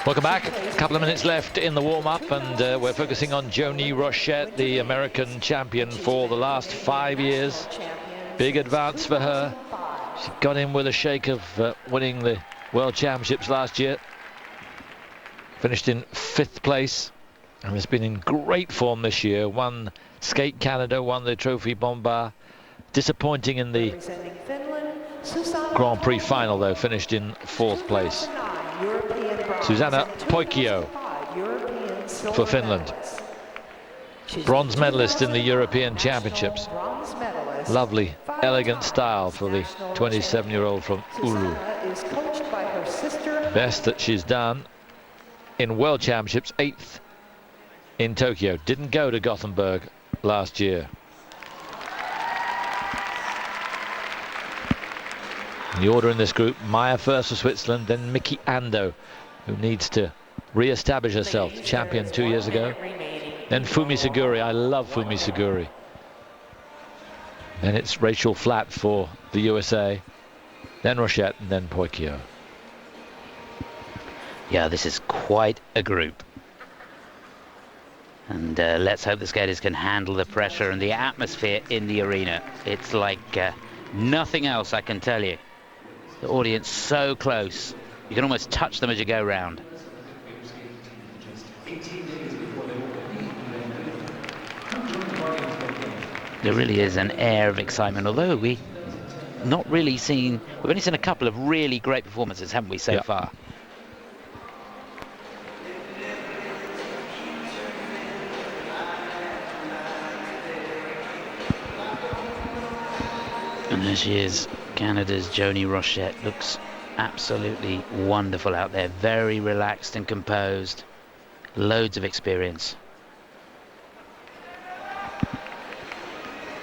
Welcome back. A couple of minutes left in the warm-up, and we're focusing on Joannie ROCHETTE, the American champion for the last 5 years. Big advance for her. She got in with a shake of winning the World Championships last year. Finished in 5th place and has been in great form this year. Won Skate Canada, won the Trophy Bombard. Disappointing in the Grand Prix final though, finished in 4th place. Susanna PÖYKIÖ for Finland. Bronze medalist in the European Championships. Lovely, elegant style for the 27-year-old from Oulu. Best that she's done in World Championships, 8th in Tokyo. Didn't go to Gothenburg last year. The order in this group: Meier first for Switzerland, then Miki Ando, who needs to re-establish herself, champion 2 years ago. Then Fumie Suguri. I love Fumie Suguri. Then it's Rachael FLATT for the USA, then ROCHETTE, and then PÖYKIÖ. Yeah, this is quite a group. And let's hope the skaters can handle the pressure and the atmosphere in the arena. It's like nothing else, I can tell you. The audience so close. You can almost touch them as you go round. There really is an air of excitement, although we've only seen a couple of really great performances, haven't we, so far? And there she is, Canada's Joannie ROCHETTE. Looks absolutely wonderful out there, very relaxed and composed, loads of experience.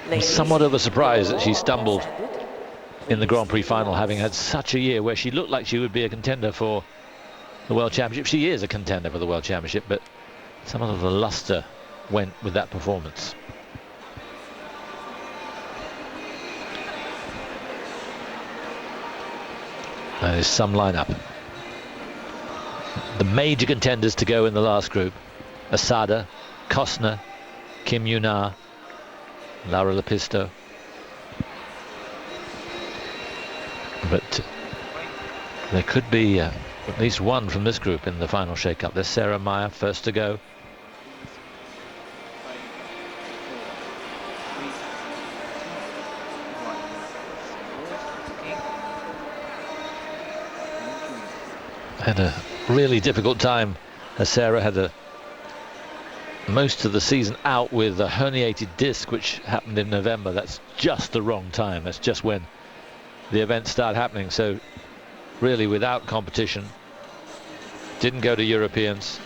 I'm somewhat of a surprise that she stumbled in the Grand Prix final, having had such a year where she looked like she would be a contender for the World Championship. She is a contender for the World Championship, but some of the luster went with that performance. There's some lineup. The major contenders to go in the last group: ASADA, Kostner, Kim, Yuna, Laura LEPISTÖ. But there could be at least one from this group in the final shake-up. There's Sarah MEIER, first to go. Had a really difficult time, as Sarah had most of the season out with a herniated disc, which happened in November. That's just the wrong time. That's just when the events start happening. So really without competition. Didn't go to Europeans.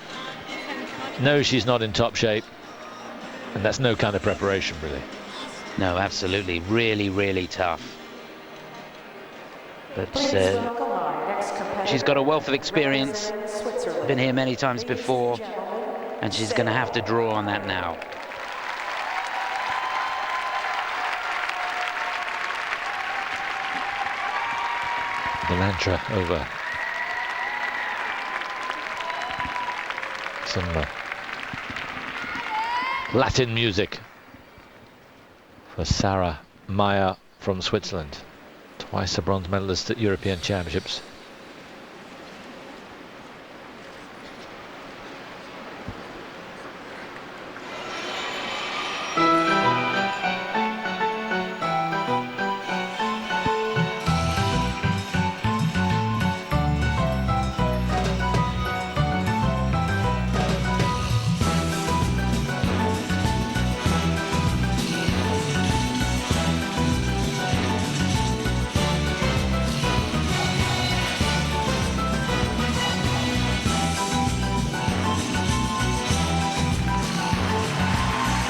No, she's not in top shape, and that's no kind of preparation, really. No, absolutely, really, really tough. But she's got a wealth of experience, been here many times before, and she's going to have to draw on that now. The mantra over. Some Latin music for Sarah MEIER from Switzerland. Twice a bronze medalist at European Championships.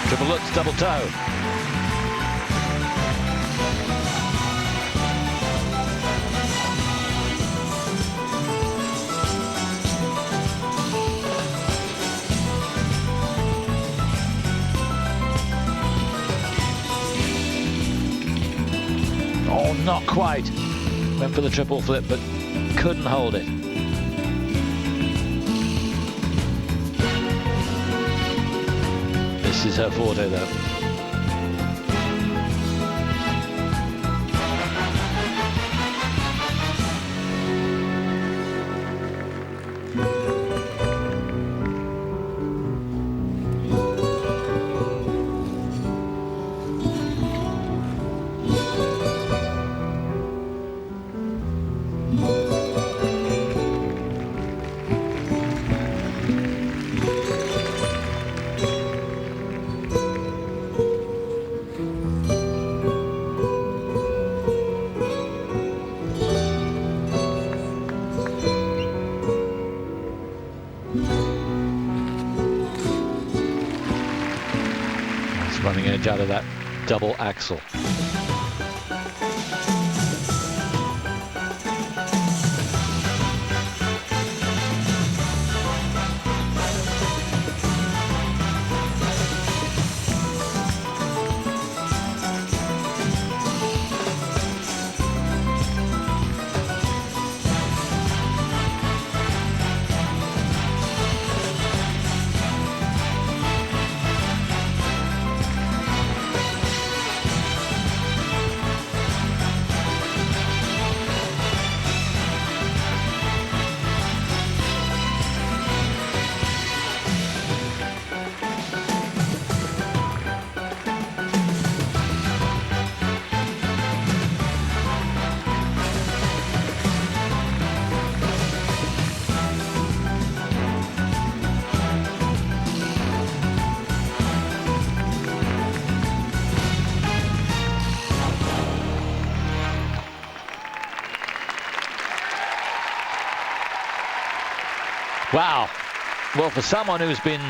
Triple lutz, double toe. Oh, not quite. Went for the triple flip, but couldn't hold it. This is her forte, though. Running edge out of that double axel. Wow. Well, for someone who's been,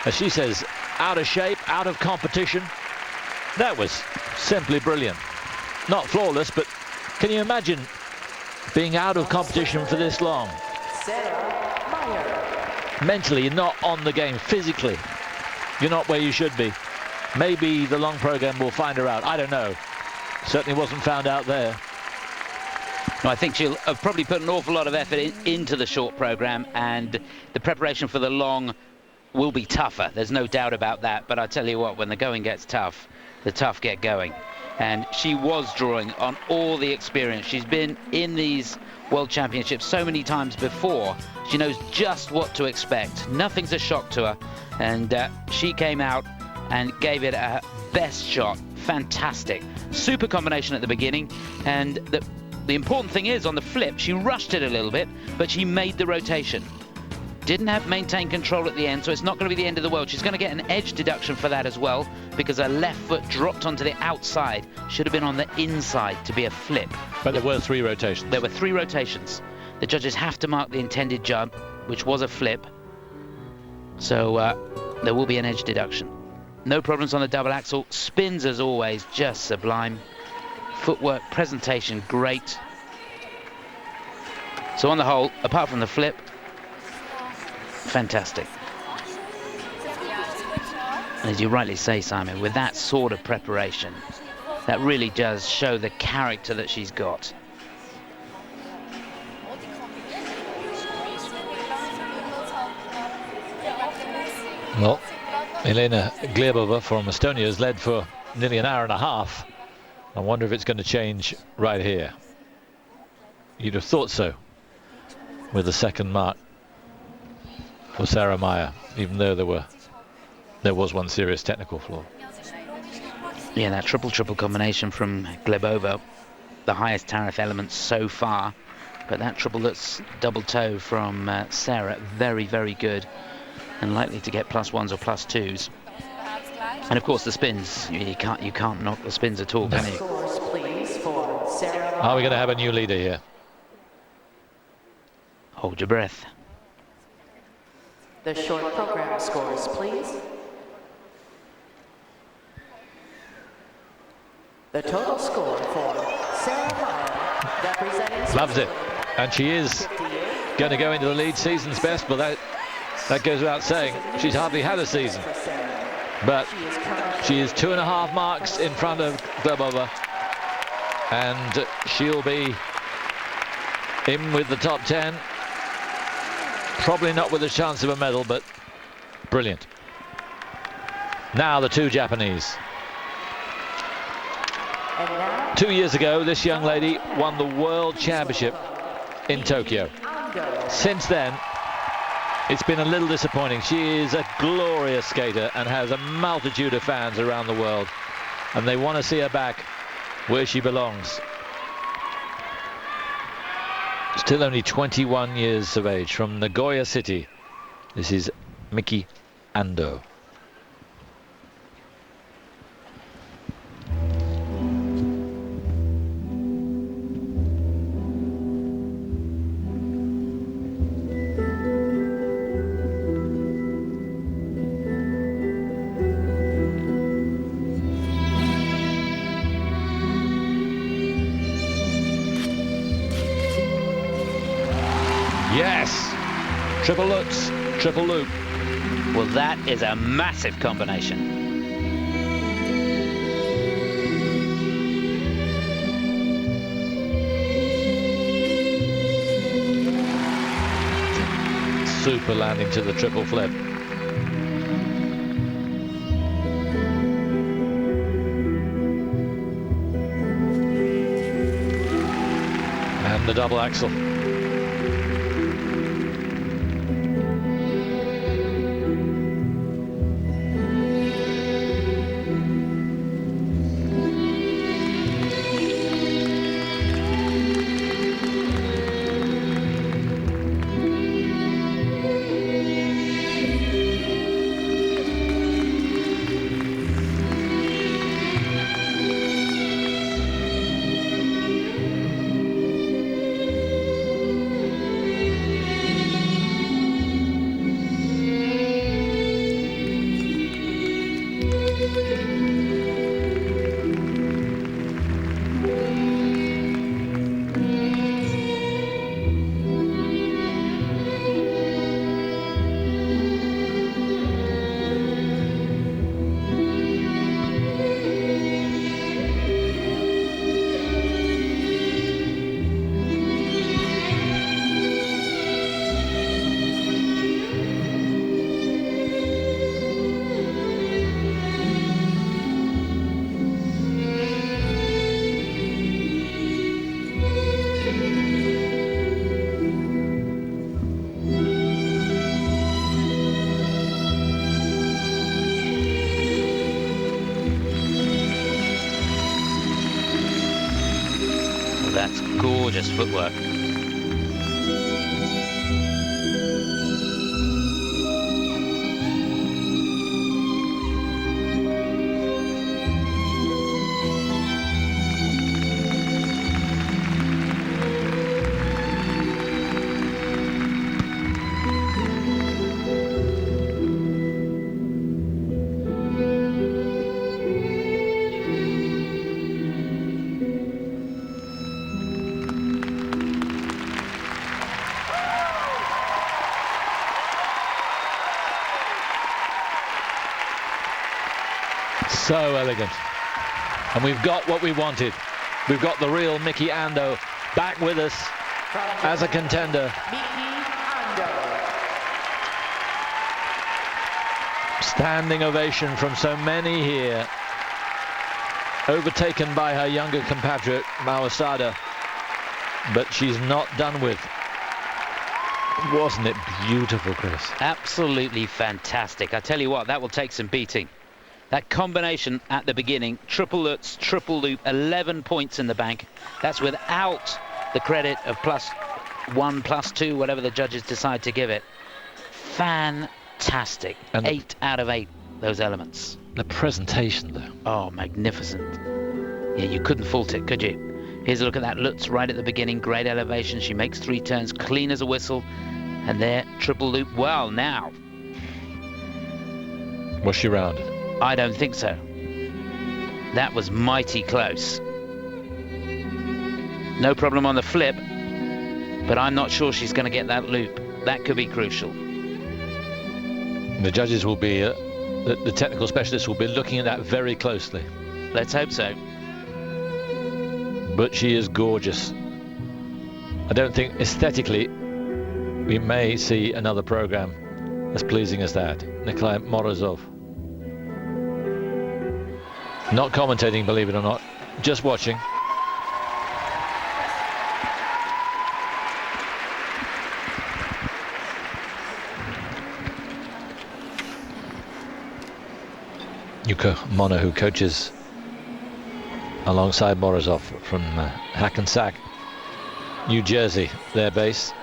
as she says, out of shape, out of competition, that was simply brilliant. Not flawless, but can you imagine being out of competition for this long? Sarah MEIER. Mentally, you're not on the game. Physically, you're not where you should be. Maybe the long program will find her out. I don't know. Certainly wasn't found out there. I think she'll have probably put an awful lot of effort into the short program, and the preparation for the long will be tougher. There's no doubt about that. But I tell you what, when the going gets tough, the tough get going. And she was drawing on all the experience. She's been in these World Championships so many times before. She knows just what to expect. Nothing's a shock to her. And she came out and gave it her best shot. Fantastic. Super combination at the beginning. And the important thing is, on the flip, she rushed it a little bit, but she made the rotation. Didn't have maintained control at the end, so it's not going to be the end of the world. She's going to get an edge deduction for that as well, because her left foot dropped onto the outside. Should have been on the inside to be a flip. But there were 3 rotations. There were 3 rotations. The judges have to mark the intended jump, which was a flip. So there will be an edge deduction. No problems on the double axel. Spins, as always, just sublime. Footwork, presentation, great. So on the whole, apart from the flip, fantastic. And as you rightly say, Simon, with that sort of preparation, that really does show the character that she's got. Well, Elena Gedevanišvili from Estonia has led for nearly an hour and a half. I wonder if it's going to change right here. You'd have thought so, with the second mark for Sarah MEIER, even though there was one serious technical flaw. Yeah, that triple combination from Gedevanišvili, the highest tariff element so far, but that triple that's double toe from Sarah, very, very good, and likely to get +1s or +2s. And of course the spins, you can't knock the spins at all, can you? Scores, please, for Sarah MEIER. Are we going to have a new leader here? Hold your breath. The short program scores, please. The total score for Sarah MEIER, representing Loves it. And she is going to go into the lead, season's best, but that goes without saying. She's hardly had a season. But she is 2.5 marks in front of Gedevanišvili, and she'll be in with the top 10. Probably not with a chance of a medal, but brilliant. Now the two Japanese. And now, 2 years ago, this young lady won the World Championship in Tokyo. Ando. Since then, it's been a little disappointing. She is a glorious skater and has a multitude of fans around the world, and they want to see her back where she belongs. Still only 21 years of age, from Nagoya City. This is Miki Ando. Yes, triple lutz, triple loop. Well, that is a massive combination. Super landing to the triple flip. And the double axel. That's gorgeous footwork. So elegant. And we've got what we wanted. We've got the real Miki Ando back with us as a contender. Miki Ando. Standing ovation from so many here. Overtaken by her younger compatriot, Mao ASADA. But she's not done with. Wasn't it beautiful, Chris? Absolutely fantastic. I tell you what, that will take some beating. That combination at the beginning, triple lutz, triple loop, 11 points in the bank. That's without the credit of +1, +2, whatever the judges decide to give it. Fantastic. And 8 out of 8, those elements. The presentation, though. Oh, magnificent. Yeah, you couldn't fault it, could you? Here's a look at that lutz right at the beginning. Great elevation. She makes 3 turns, clean as a whistle. And there, triple loop. Well, now. Was she rounded? I don't think so. That was mighty close. No problem on the flip, but I'm not sure she's going to get that loop. That could be crucial. The judges will be, the technical specialists will be looking at that very closely. Let's hope so. But she is gorgeous. I don't think aesthetically we may see another program as pleasing as that. Nikolai Morozov. Not commentating, believe it or not, just watching. Yuka Mono, who coaches alongside Morozov from Hackensack, New Jersey, their base.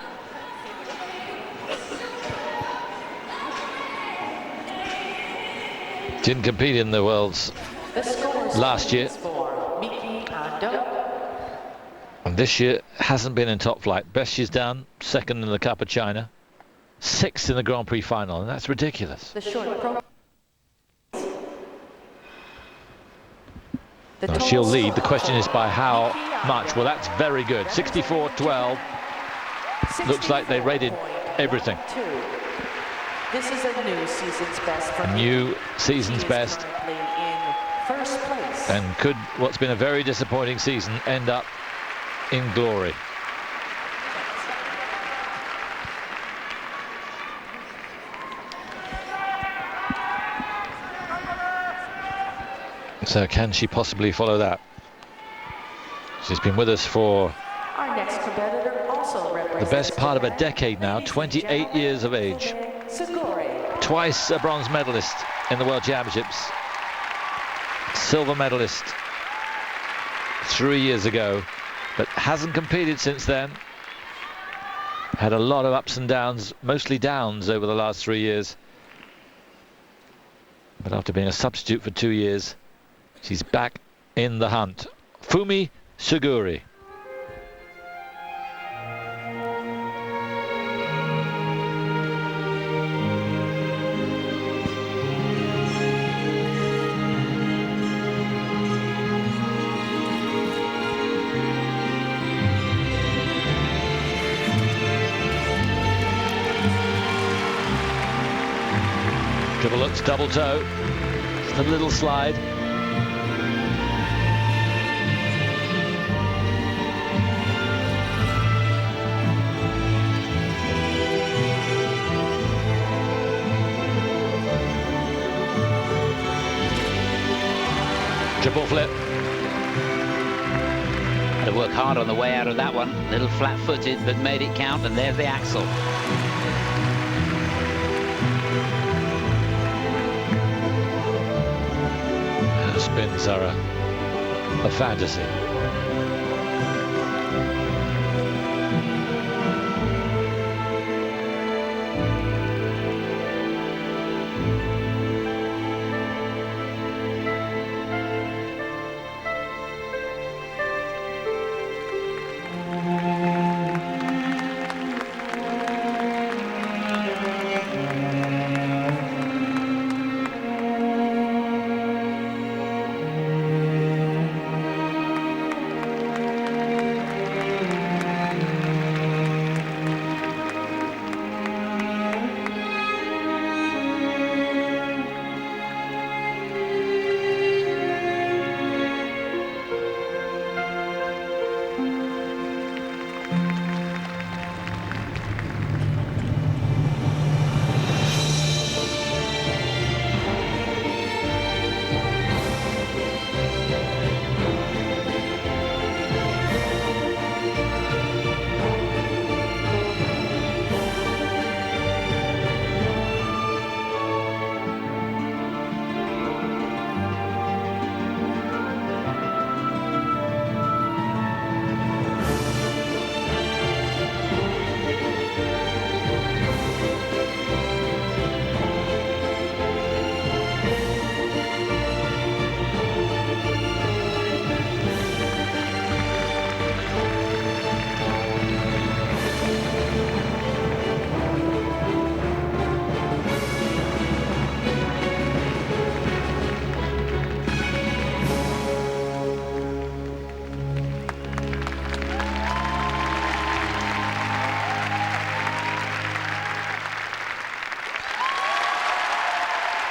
Didn't compete in the Worlds last year. Miki Ando. And this year hasn't been in top flight. Best she's done, second in the Cup of China, sixth in the Grand Prix final, and that's ridiculous. The short pro. Well, she'll lead. The question is by how much. Well, that's very good. 64-12. Looks like they rated everything. This is a new season's best. A new season's best. In first place. And could what's been a very disappointing season end up in glory? So can she possibly follow that? She's been with us for Our next competitor also represents the best part of a decade now, 28 years of age. Suguri. Twice a bronze medalist in the World Championships. Silver medalist 3 years ago, but hasn't competed since then. Had a lot of ups and downs, mostly downs over the last 3 years. But after being a substitute for 2 years, she's back in the hunt. Fumie Suguri. Triple looks, double toe. Just a little slide. Triple flip. Had to work hard on the way out of that one. A little flat-footed, but made it count, and there's the axel. Her spins are a fantasy.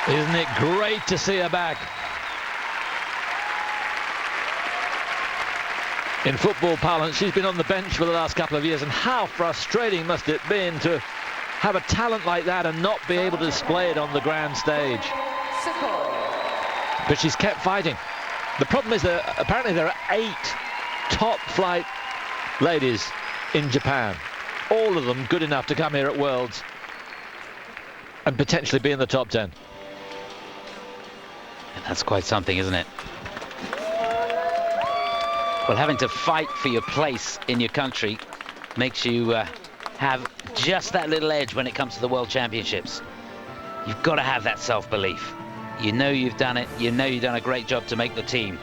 Isn't it great to see her back? In football parlance, she's been on the bench for the last couple of years, and how frustrating must it have been to have a talent like that and not be able to display it on the grand stage. But she's kept fighting. The problem is that apparently there are 8 top flight ladies in Japan. All of them good enough to come here at Worlds and potentially be in the top 10. And that's quite something, isn't it? Well, having to fight for your place in your country makes you have just that little edge when it comes to the World Championships. You've got to have that self-belief. You know you've done it. You know you've done a great job to make the team.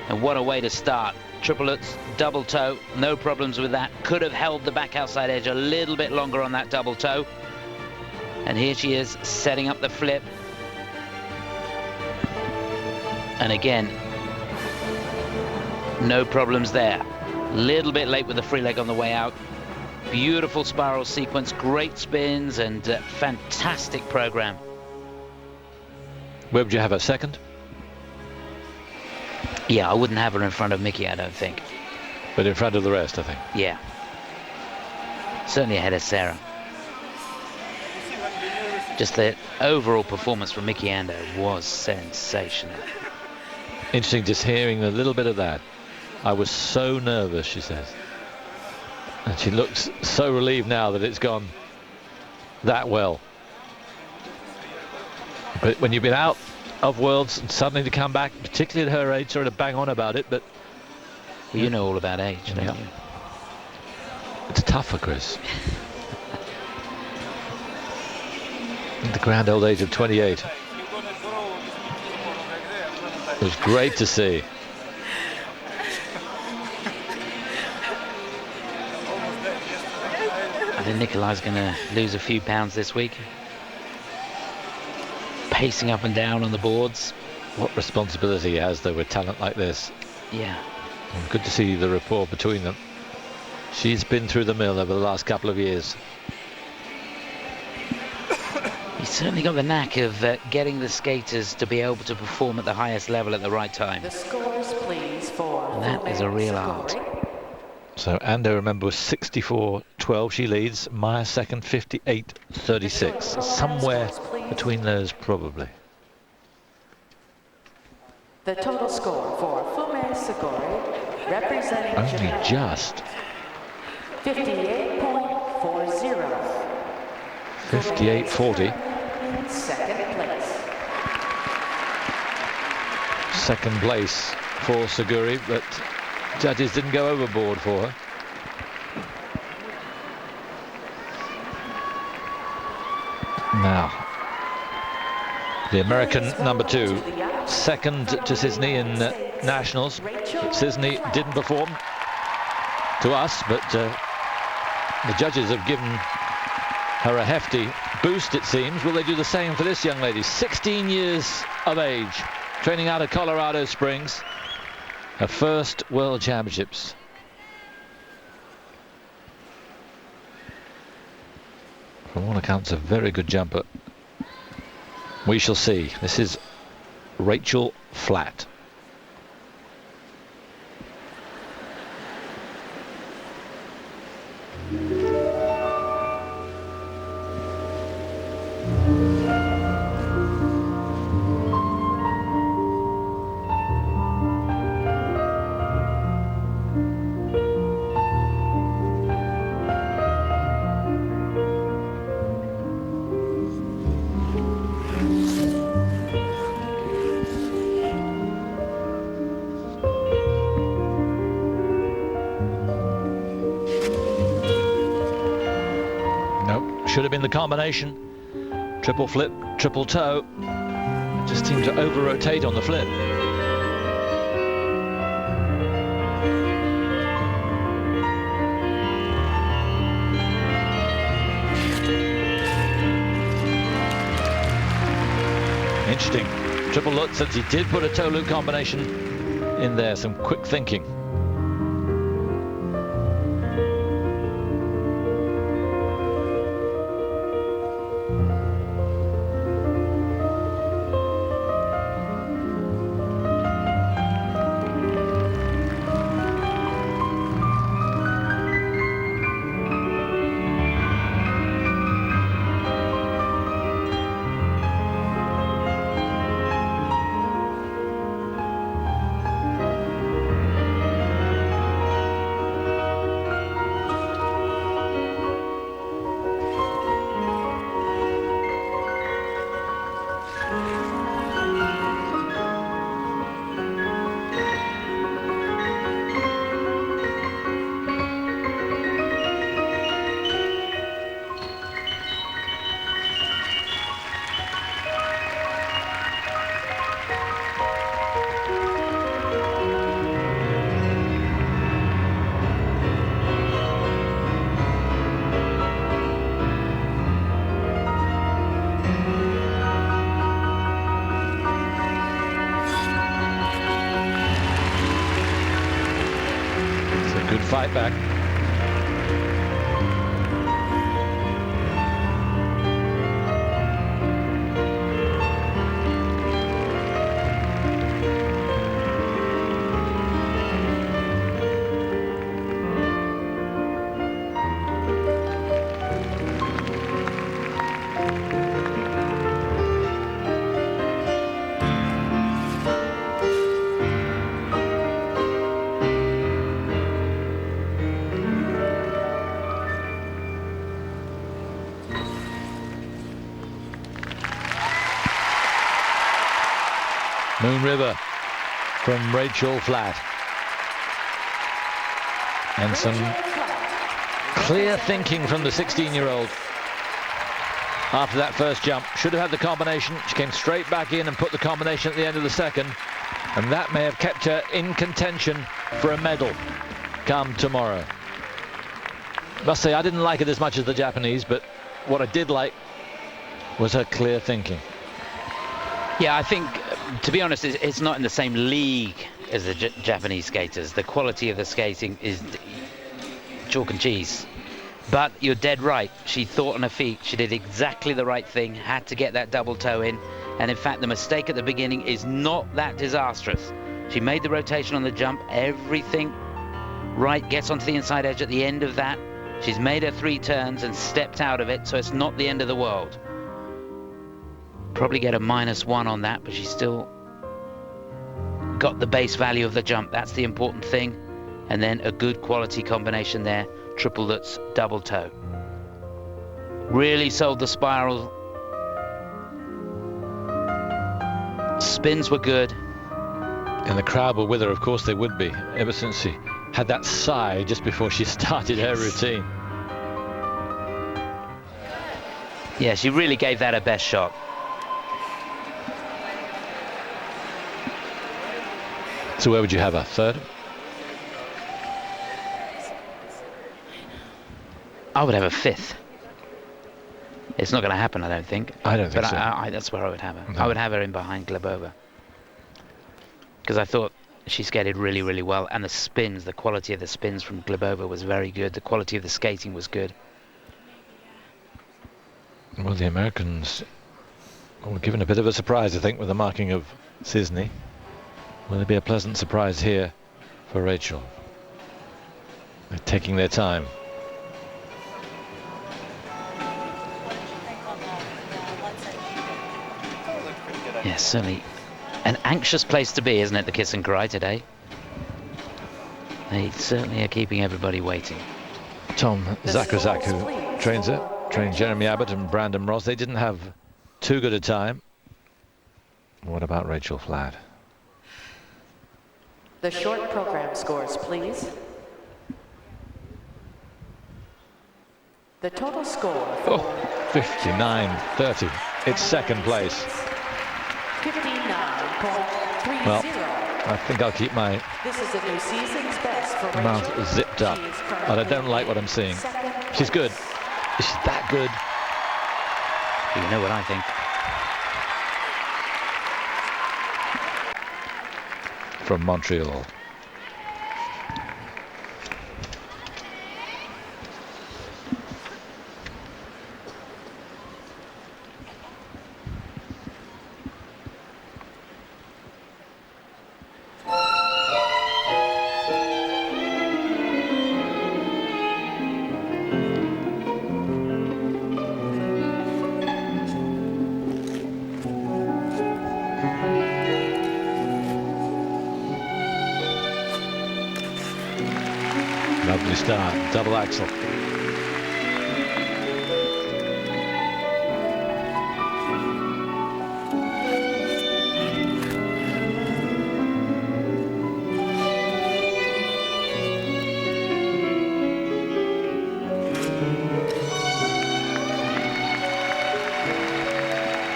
And what a way to start. Triplets, double toe, no problems with that. Could have held the back outside edge a little bit longer on that double toe. And here she is, setting up the flip. And again, no problems there. Little bit late with the free leg on the way out. Beautiful spiral sequence, great spins, and fantastic program. Where would you have her, second? Yeah, I wouldn't have her in front of Miki, I don't think. But in front of the rest, I think. Yeah. Certainly ahead of Sarah. Just the overall performance from Miki Ando was sensational. Interesting just hearing a little bit of that. I was so nervous, she says. And she looks so relieved now that it's gone that well. But when you've been out of Worlds and suddenly to come back, particularly at her age, sorry to bang on about it, but... Well, you know all about age, don't you? It's tougher, Chris. At the grand old age of 28. It was great to see. I think Nikolai's going to lose a few pounds this week. Pacing up and down on the boards. What responsibility he has, though, with talent like this. Yeah. And good to see the rapport between them. She's been through the mill over the last couple of years. He's certainly got the knack of getting the skaters to be able to perform at the highest level at the right time. The scores, please, for And that is a real art. So Ando, remember, was 64-12. She leads. Meyer second, 58-36. Somewhere between those, probably. The total score for Fumie Suguri, representing Only Japan, just. 58.40. 58-40. Second place. Second place for Suguri, but judges didn't go overboard for her. Now, the American number 2, second to Sisney in nationals. But Sisney didn't perform to us, but the judges have given her a hefty boost, it seems. Will they do the same for this young lady? 16 years of age, training out of Colorado Springs. Her first World Championships. From all accounts, a very good jumper. We shall see. This is Rachael FLATT. Should have been the combination. Triple flip, triple toe. It just seemed to over-rotate on the flip. Interesting. Triple Lutz, since he did put a toe loop combination in there. Some quick thinking. fight back. Moon River from Rachael FLATT. And some clear thinking from the 16-year-old. After that first jump, should have had the combination. She came straight back in and put the combination at the end of the second. And that may have kept her in contention for a medal come tomorrow. Must say, I didn't like it as much as the Japanese, but what I did like was her clear thinking. Yeah, I think, to be honest, it's not in the same league as the Japanese skaters. The quality of the skating is chalk and cheese. But you're dead right. She thought on her feet. She did exactly the right thing, had to get that double toe in. And in fact, the mistake at the beginning is not that disastrous. She made the rotation on the jump, everything right, gets onto the inside edge at the end of that. She's made her 3 turns and stepped out of it, so it's not the end of the world. Probably get a -1 on that, but she's still got the base value of the jump. That's the important thing. And then a good quality combination there. Triple Lutz, double toe. Really sold the spiral. Spins were good. And the crowd were with her, of course they would be, ever since she had that sigh just before she started her routine. Yeah, she really gave that her best shot. So where would you have her? Third? I would have a 5th. It's not going to happen, I don't think. I don't think but so. That's where I would have her. Okay. I would have her in behind Glebova. Because I thought she skated really, really well. And the spins, the quality of the spins from Glebova was very good. The quality of the skating was good. Well, the Americans were given a bit of a surprise, I think, with the marking of Cisney. Will there be a pleasant surprise here for Rachael? They're taking their time. Yes, certainly an anxious place to be, isn't it, the kiss and cry today? They certainly are keeping everybody waiting. Tom Zakrzak, who trains her, trained Jeremy Abbott and Brandon Ross. They didn't have too good a time. What about Rachael FLATT? The short program scores, please. The total score for 59-30. It's second place. 59.30. Well, I think I'll keep my This is a new season's best for Rachael. mouth zipped up, but I don't like what I'm seeing. She's good. Is she that good? You know what I think. From Montreal. Lovely start, double axel.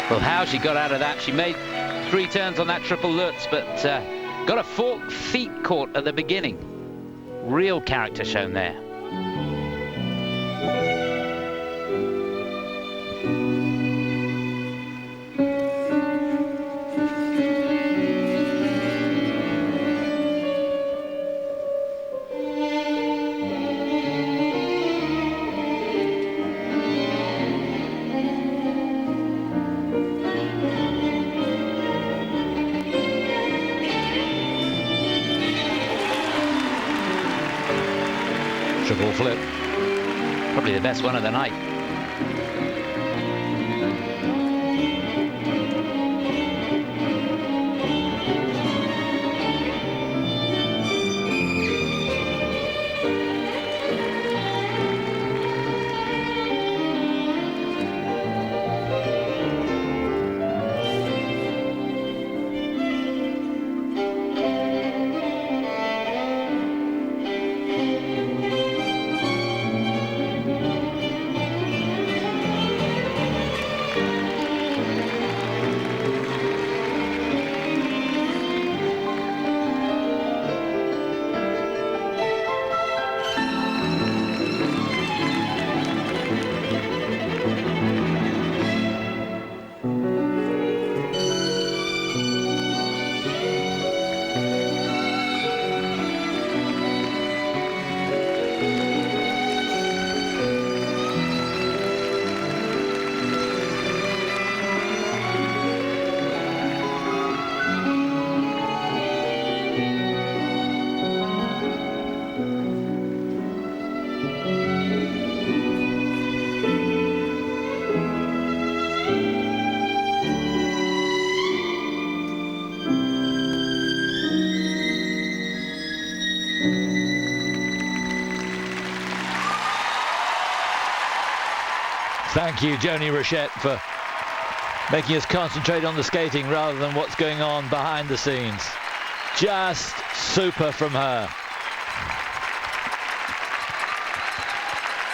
Well, how she got out of that. She made 3 turns on that triple Lutz, but got a forked feet caught at the beginning. Real character shown there. Beautiful flip. Probably the best one of the night. Thank you, Joannie Rochette, for making us concentrate on the skating rather than what's going on behind the scenes. Just super from her.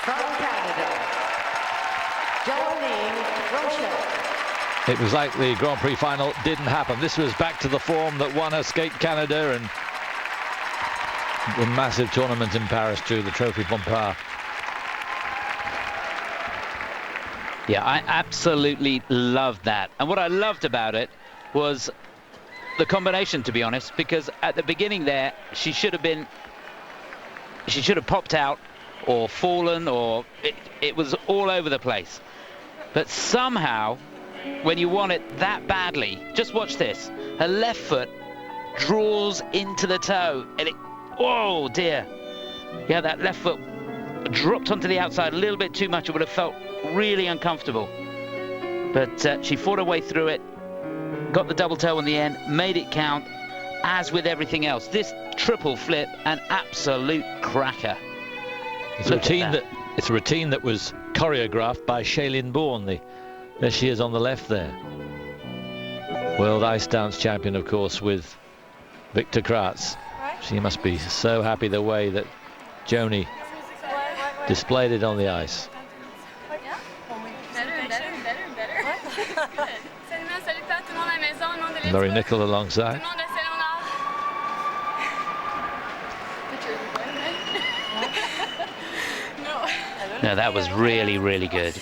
From Canada, Joannie ROCHETTE. It was like the Grand Prix final didn't happen. This was back to the form that won her Skate Canada and the massive tournament in Paris too, the Trophy Bompard. Yeah, I absolutely loved that. And what I loved about it was the combination, to be honest, because at the beginning there, she should have popped out or fallen, or it was all over the place. But somehow, when you want it that badly, just watch this. Her left foot draws into the toe, and oh dear. Yeah, that left foot dropped onto the outside a little bit too much. It would have felt really uncomfortable. But she fought her way through it, got the double toe on the end, made it count, as with everything else. This triple flip, an absolute cracker. It's a routine that was choreographed by Shailene Bourne. There she is on the left there. World Ice Dance champion, of course, with Victor Kratz. She must be so happy the way that Joannie displayed it on the ice. Laurie Nickel alongside. No, that was really, really good.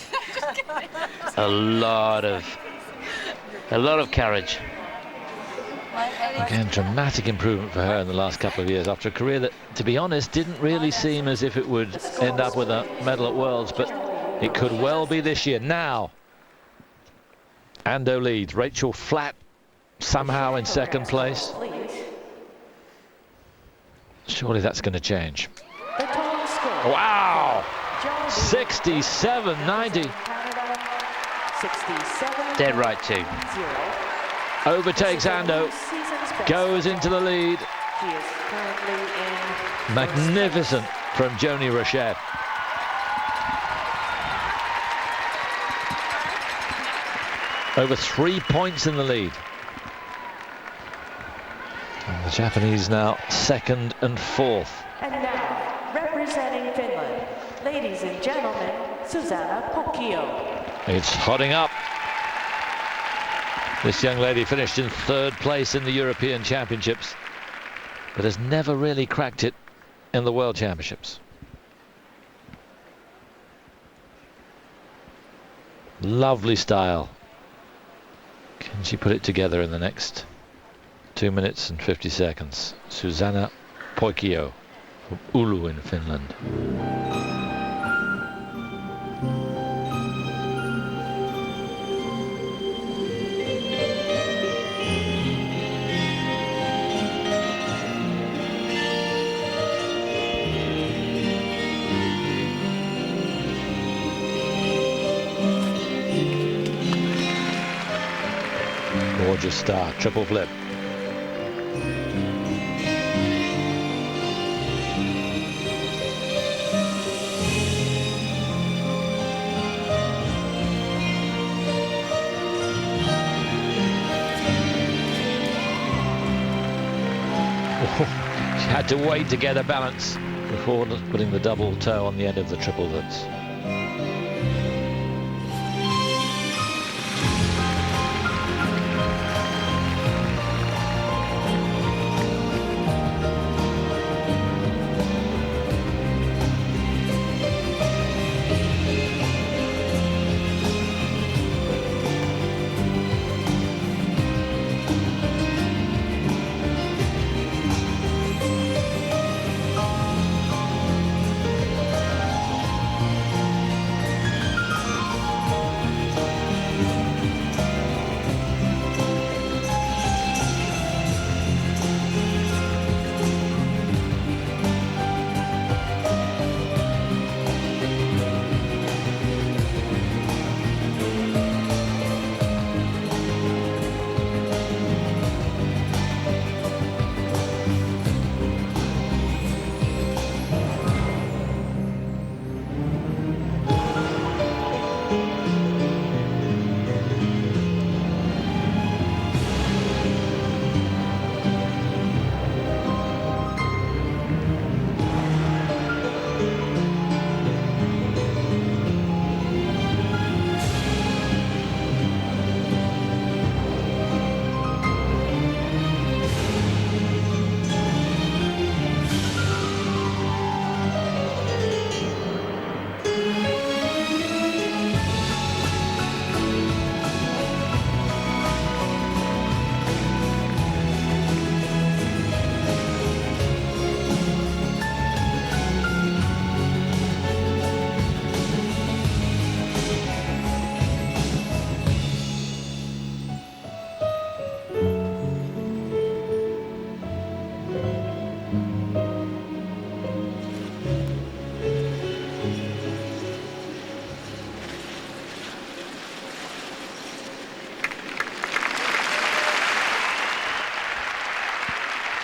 A lot of courage. Again, dramatic improvement for her in the last couple of years after a career that, to be honest, didn't really seem as if it would end up with a medal at Worlds, but it could well be this year. Now, Ando leads. Rachael FLATT somehow in second place. Surely that's going to change. Wow! 67-90. Dead right too. Overtakes Ando, goes into the lead. Magnificent from Joannie Rochette. Over 3 points in the lead. And the Japanese now second and fourth. And now, representing Finland, ladies and gentlemen, Susanna PÖYKIÖ. It's hotting up. This young lady finished in third place in the European Championships, but has never really cracked it in the World Championships. Lovely style. Can she put it together in the next 2 minutes and 50 seconds? Susanna PÖYKIÖ from Oulu in Finland. Gorgeous start, triple flip. She had to wait to get a balance before putting the double toe on the end of the triplets.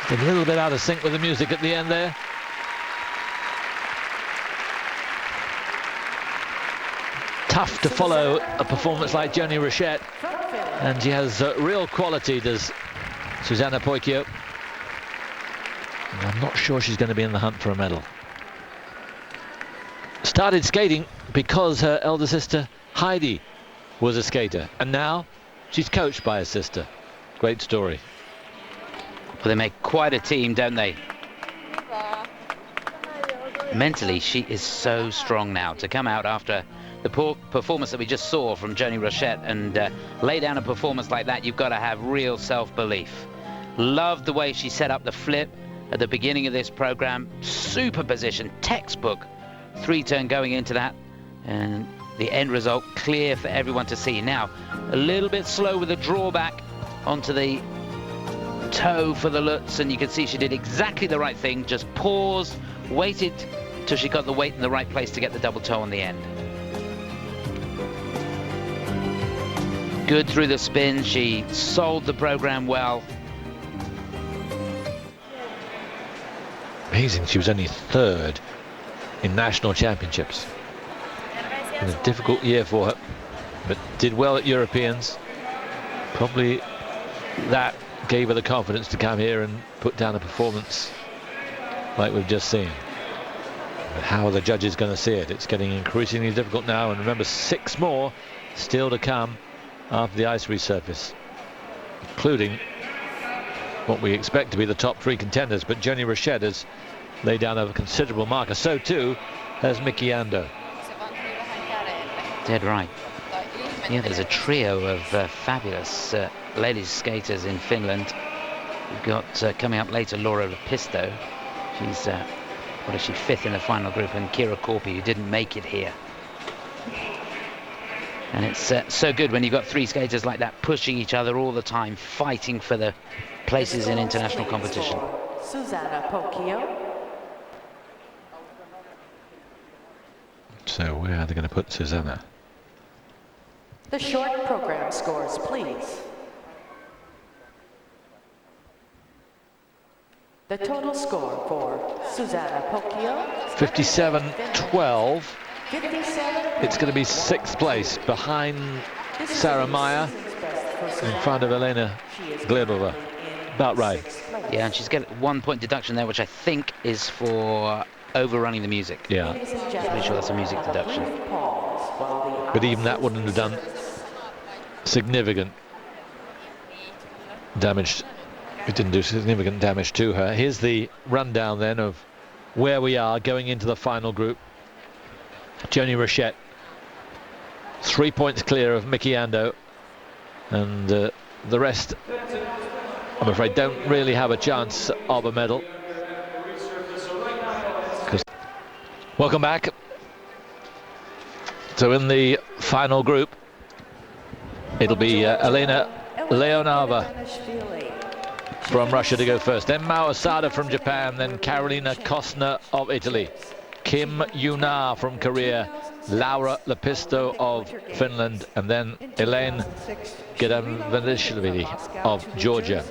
A little bit out of sync with the music at the end there. Tough to follow a performance like Joannie ROCHETTE, and she has real quality, does Susanna PÖYKIÖ. And I'm not sure she's going to be in the hunt for a medal. Started skating because her elder sister Heidi was a skater, and now she's coached by her sister. Great story. Well, they make quite a team, don't they? Mentally, she is so strong now to come out after the poor performance that we just saw from Joannie ROCHETTE and lay down a performance like that. You've got to have real self-belief. Loved the way she set up the flip at the beginning of this program. Super position, textbook three-turn going into that, and the end result clear for everyone to see. Now, a little bit slow with the drawback onto the toe for the Lutz, and you can see she did exactly the right thing. Just paused, waited till she got the weight in the right place to get the double toe on the end. Good through the spin. She sold the program well. Amazing, she was only third in national championships. It was a difficult year for her, but did well at Europeans. Probably that gave her the confidence to come here and put down a performance like we've just seen. But how are the judges going to see it? It's getting increasingly difficult now, and remember, 6 more still to come after the ice resurface, including what we expect to be the top 3 contenders. But Joannie ROCHETTE has laid down a considerable marker. So too has Miki Ando. Dead right. Yeah, there's a trio of fabulous ladies skaters in Finland. We've got coming up later Laura LEPISTÖ. She's what is she, 5th in the final group, and Kira Korpi, who didn't make it here. And it's so good when you've got 3 skaters like that pushing each other all the time, fighting for the places in international competition. Susanna PÖYKIÖ. So where are they going to put Susanna? The short program scores, please. The total score for Susanna PÖYKIÖ, 57-12. 57. It's going to be 6th place behind Sarah Meyer, in front of Elene Gedevanishvili. About right. Yeah, and she's got 1 point deduction there, which I think is for overrunning the music. Yeah. I'm pretty sure that's a music deduction. But even that wouldn't have done significant damage. It didn't do significant damage to her. Here's the rundown then of where we are going into the final group. Joannie ROCHETTE, 3 points clear of Miki Ando, and the rest, I'm afraid, don't really have a chance of a medal. Welcome back. So in the final group, it'll be Alena LEONOVA from Russia to go first, then Mao ASADA from Japan, then Carolina KOSTNER of Italy, Kim Yuna from Korea, Laura LEPISTÖ of Finland, and then Elene GEDEVANISHVILI of Georgia.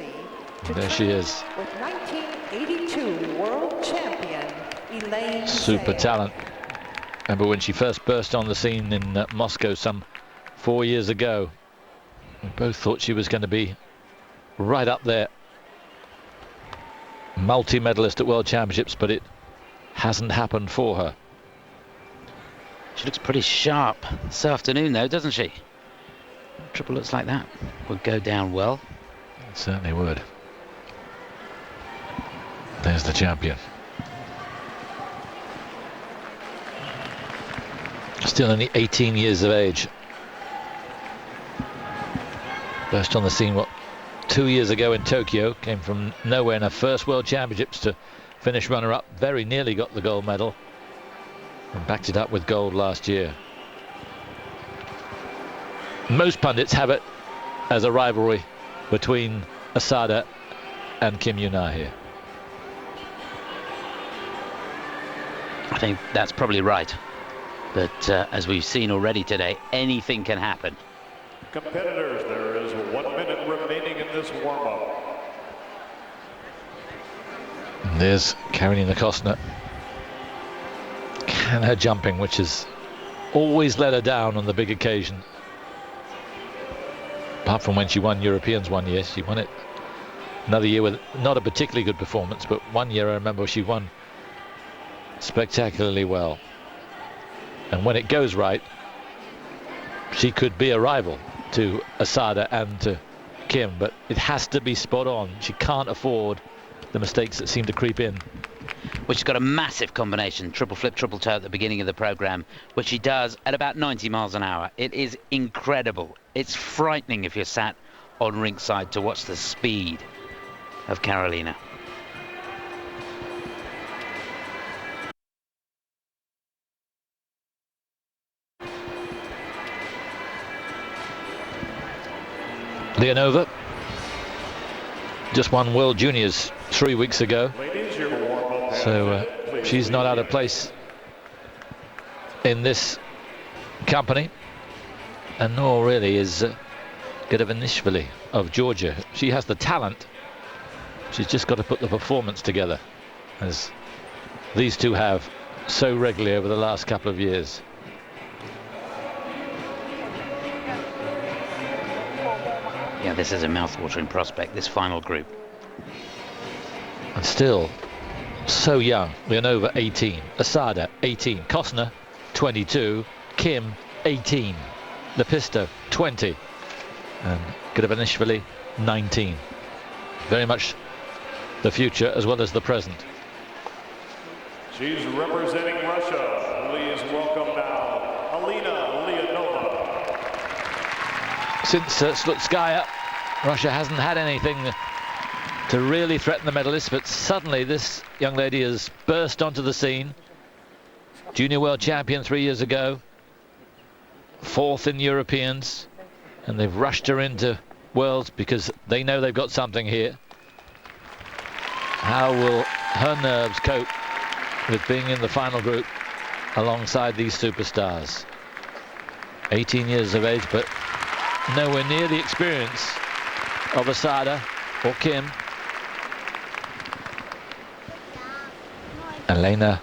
And there she is. With 1982 world champion Elene. Super talent. Remember when she first burst on the scene in Moscow some 4 years ago? We both thought she was going to be right up there. Multi-medalist at World Championships, but it hasn't happened for her. She looks pretty sharp this afternoon, though, doesn't she? Triple looks like that would go down well. It certainly would. There's the champion. Still only 18 years of age. Burst on the scene, what, 2 years ago in Tokyo, came from nowhere in her first World Championships to finish runner-up, very nearly got the gold medal, and backed it up with gold last year. Most pundits have it as a rivalry between ASADA and Kim Yuna here. I think that's probably right. But as we've seen already today, anything can happen. Competitors, there is 1 minute remaining in this warm-up. And there's Carolina KOSTNER. Can her jumping, which has always let her down on the big occasion. Apart from when she won Europeans 1 year, she won it another year with not a particularly good performance, but 1 year I remember she won spectacularly well. And when it goes right, she could be a rival to ASADA and to Kim, but it has to be spot on. She can't afford the mistakes that seem to creep in. Well, she's got a massive combination, triple flip, triple toe at the beginning of the program, which she does at about 90 miles an hour. It is incredible. It's frightening if you're sat on ringside to watch the speed of Carolina. Leonova just won World Juniors 3 weeks ago, so she's not out of place in this company, and nor really is Gedevanishvili of Georgia. She has the talent, she's just got to put the performance together, as these two have so regularly over the last couple of years. Yeah, this is a mouth-watering prospect, this final group. And still so young. Leonova 18, ASADA 18, KOSTNER 22, Kim 18, LEPISTÖ 20, and Gedevanishvili 19. Very much the future as well as the present. She's representing Russia. Please welcome now Alena Leonova. Since Slutskaya, Russia hasn't had anything to really threaten the medalists, but suddenly this young lady has burst onto the scene. Junior world champion 3 years ago, 4th in Europeans, and they've rushed her into Worlds because they know they've got something here. How will her nerves cope with being in the final group alongside these superstars? 18 years of age, but nowhere near the experience of ASADA or Kim. Alena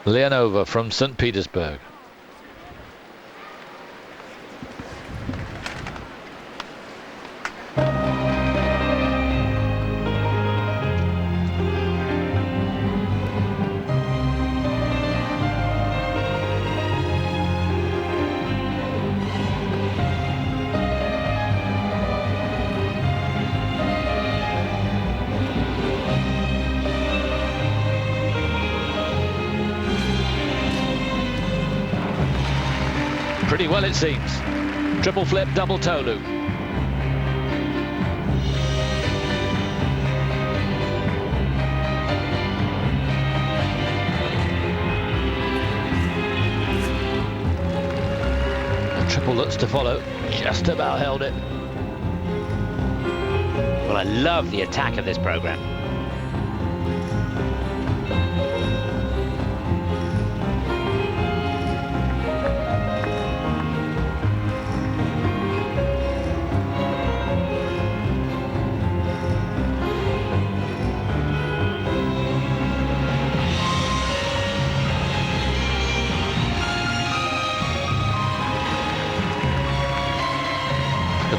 Leonova from St. Petersburg. Pretty well, it seems. Triple flip, double toe loop. A triple looks to follow. Just about held it. Well, I love the attack of this program.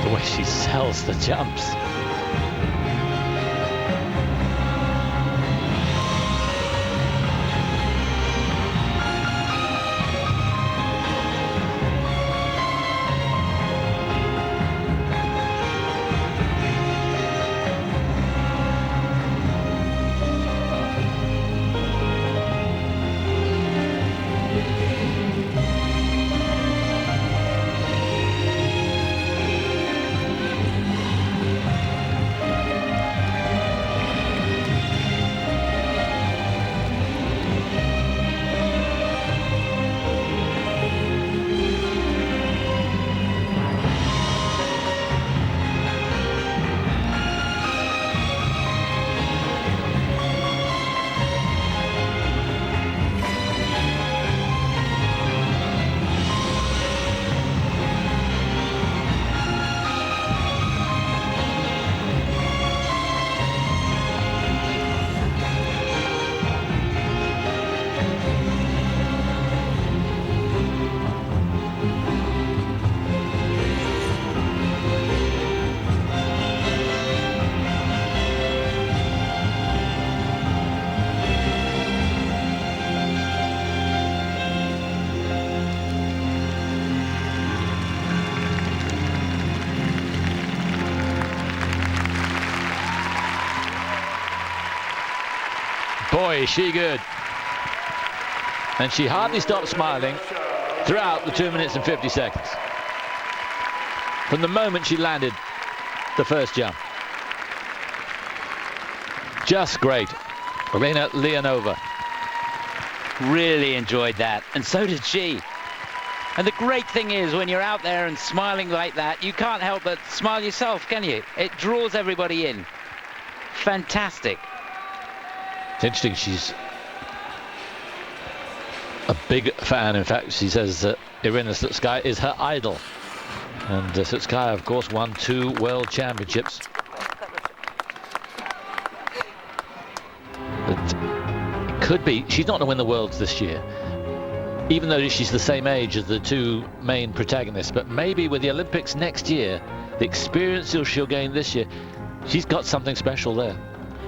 The way she sells the jumps. Boy, is she good. And she hardly stopped smiling throughout the 2 minutes and 50 seconds. From the moment she landed the first jump. Just great. Alena Leonova. Really enjoyed that, and so did she. And the great thing is, when you're out there and smiling like that, you can't help but smile yourself, can you? It draws everybody in. Fantastic. It's interesting, she's a big fan. In fact, she says that Irina Slutskaya is her idol. And Slutskaya, of course, won 2 world championships. But it could be, she's not going to win the worlds this year, even though she's the same age as the 2 main protagonists. But maybe with the Olympics next year, the experience she'll gain this year, she's got something special there.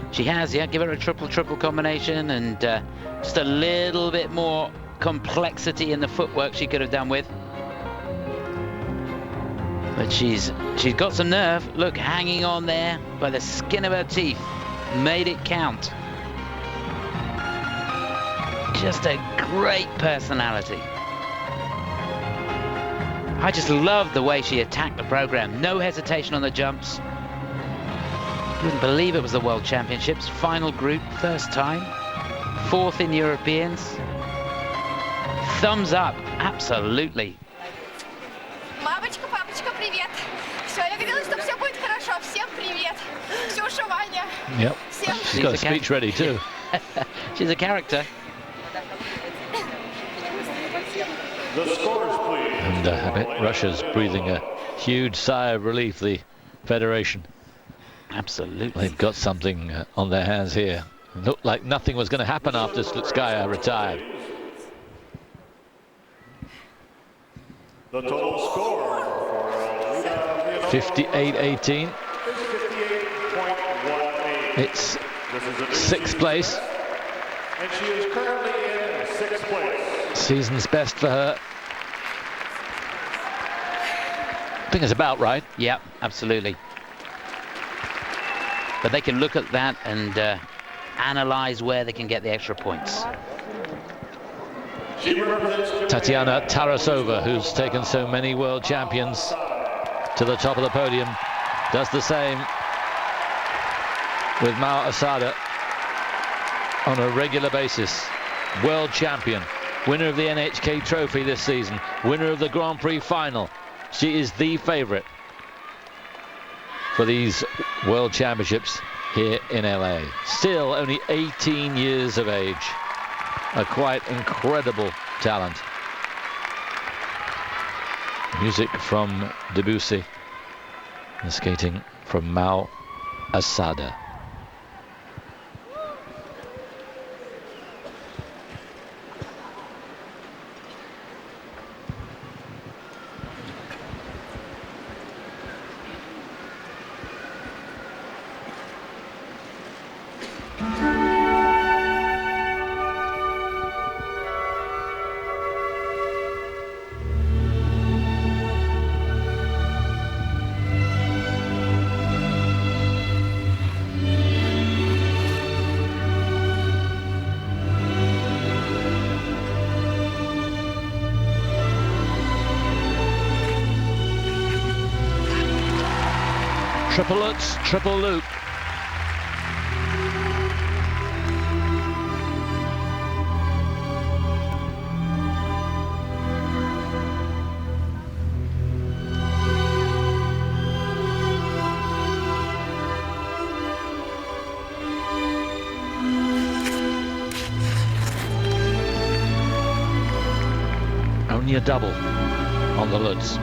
She has, yeah. Give her a triple-triple combination and just a little bit more complexity in the footwork she could have done with. But she's got some nerve. Look, hanging on there by the skin of her teeth. Made it count. Just a great personality. I just love the way she attacked the program. No hesitation on the jumps. Wouldn't believe it was the World Championships. Final group, first time. 4th in Europeans. Thumbs up, absolutely. Мамочка, папочка, привет. Все, я говорила, что все будет хорошо. Всем привет. Ксюша, Ваня. Yep. She's got a speech ready too. She's a character. The scores, please. And I bet Russia's breathing a huge sigh of relief, the Federation. Absolutely. They've got something on their hands here. Looked like nothing was going to happen after Slutskaya retired. The total score for Alena 58-18. 58.18. It's sixth place. And she is currently in sixth place. Season's best for her. I think it's about right. Yeah, absolutely. But they can look at that and analyze where they can get the extra points. Tatiana Tarasova, who's taken so many world champions to the top of the podium, does the same with Mao ASADA on a regular basis. World champion, winner of the NHK Trophy this season, winner of the Grand Prix final. She is the favorite for these World Championships here in LA. Still only 18 years of age. A quite incredible talent. Music from Debussy and skating from Mao ASADA. Triple Lutz, triple loop. Only a double on the Lutz.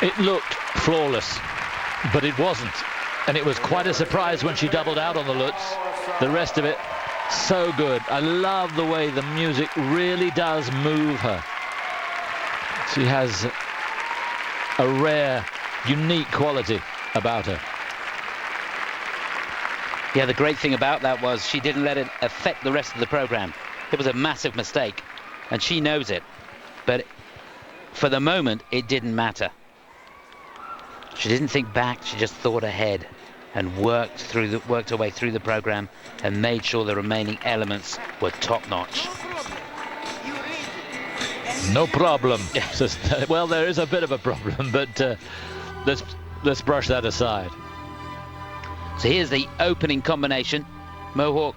It looked flawless, but it wasn't. And it was quite a surprise when she doubled out on the Lutz. The rest of it, so good. I love the way the music really does move her. She has a rare, unique quality about her. Yeah, the great thing about that was she didn't let it affect the rest of the program. It was a massive mistake, and she knows it. But for the moment, it didn't matter. She didn't think back, she just thought ahead. and worked her way through the program and made sure the remaining elements were top-notch. No problem. Well, there is a bit of a problem, but let's brush that aside. So here's the opening combination. Mohawk,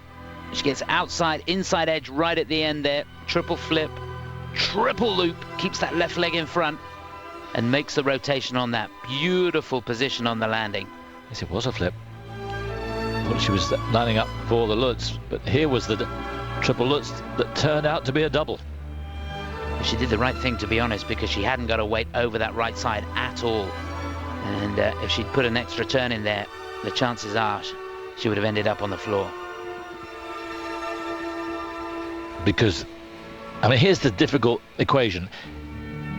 she gets outside, inside edge right at the end there. Triple flip, triple loop, keeps that left leg in front and makes the rotation on that. Beautiful position on the landing. Yes, it was a flip. Well, she was lining up for the Lutz, but here was the triple Lutz that turned out to be a double. She did the right thing, to be honest, because she hadn't got to wait over that right side at all. And if she'd put an extra turn in there, the chances are she would have ended up on the floor. Because, I mean, here's the difficult equation.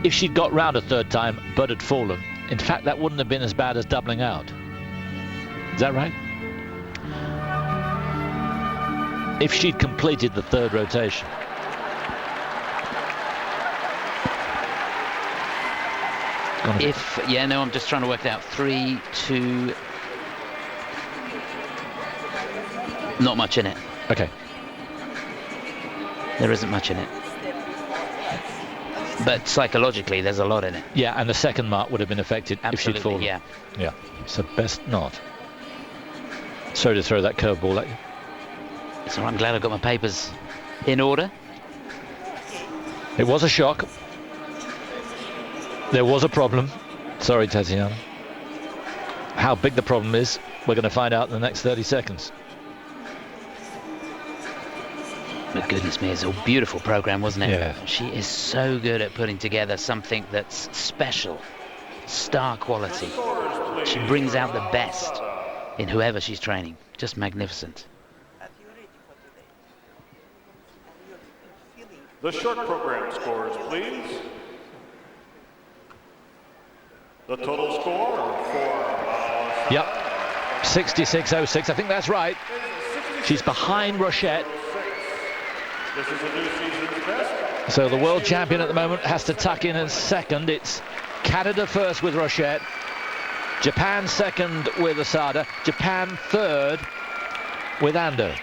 If she'd got round a third time but had fallen, in fact, that wouldn't have been as bad as doubling out. Is that right? If she'd completed the third rotation. I'm just trying to work it out. 3, 2. Not much in it. Okay. There isn't much in it. But psychologically, there's a lot in it. Yeah, and the second mark would have been affected if she'd fallen. Yeah. Yeah, so best not. Sorry to throw that curveball at you. So I'm glad I've got my papers in order. It was a shock. There was a problem. Sorry, Tatiana. How big the problem is, we're going to find out in the next 30 seconds. But goodness me, it's a beautiful program, wasn't it? Yeah. She is so good at putting together something that's special, star quality. She brings out the best in whoever she's training. Just magnificent. The short program scores, please. The total score for Yep, 66.06. I think that's right. She's behind Rochette. This is a new season's best. So the world champion at the moment has to tuck in as second. It's Canada first with Rochette, Japan second with Asada, Japan third with Ando.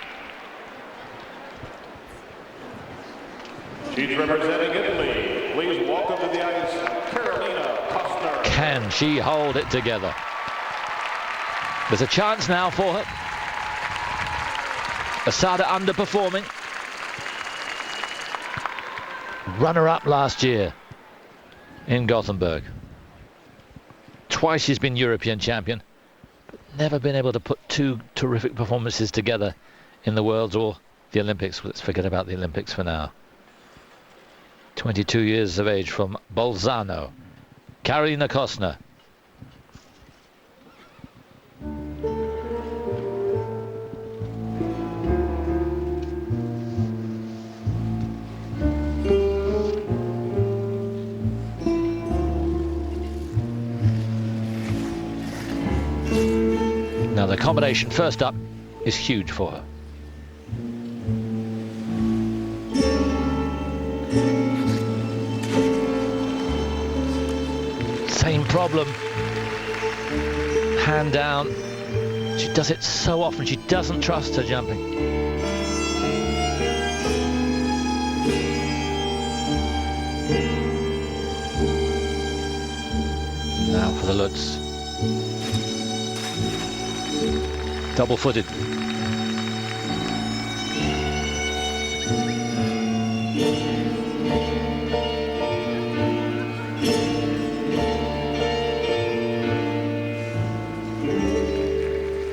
She's representing Italy. Please welcome to the ice, Carolina Kostner. Can she hold it together? There's a chance now for her. Asada underperforming. Runner-up last year in Gothenburg. Twice she's been European champion, but never been able to put two terrific performances together in the Worlds or the Olympics. Let's forget about the Olympics for now. 22 years of age from Bolzano. Carolina Kostner. Now the combination first up is huge for her. Same problem. Hand down. She does it so often. She doesn't trust her jumping. Now for the Lutz. Double-footed.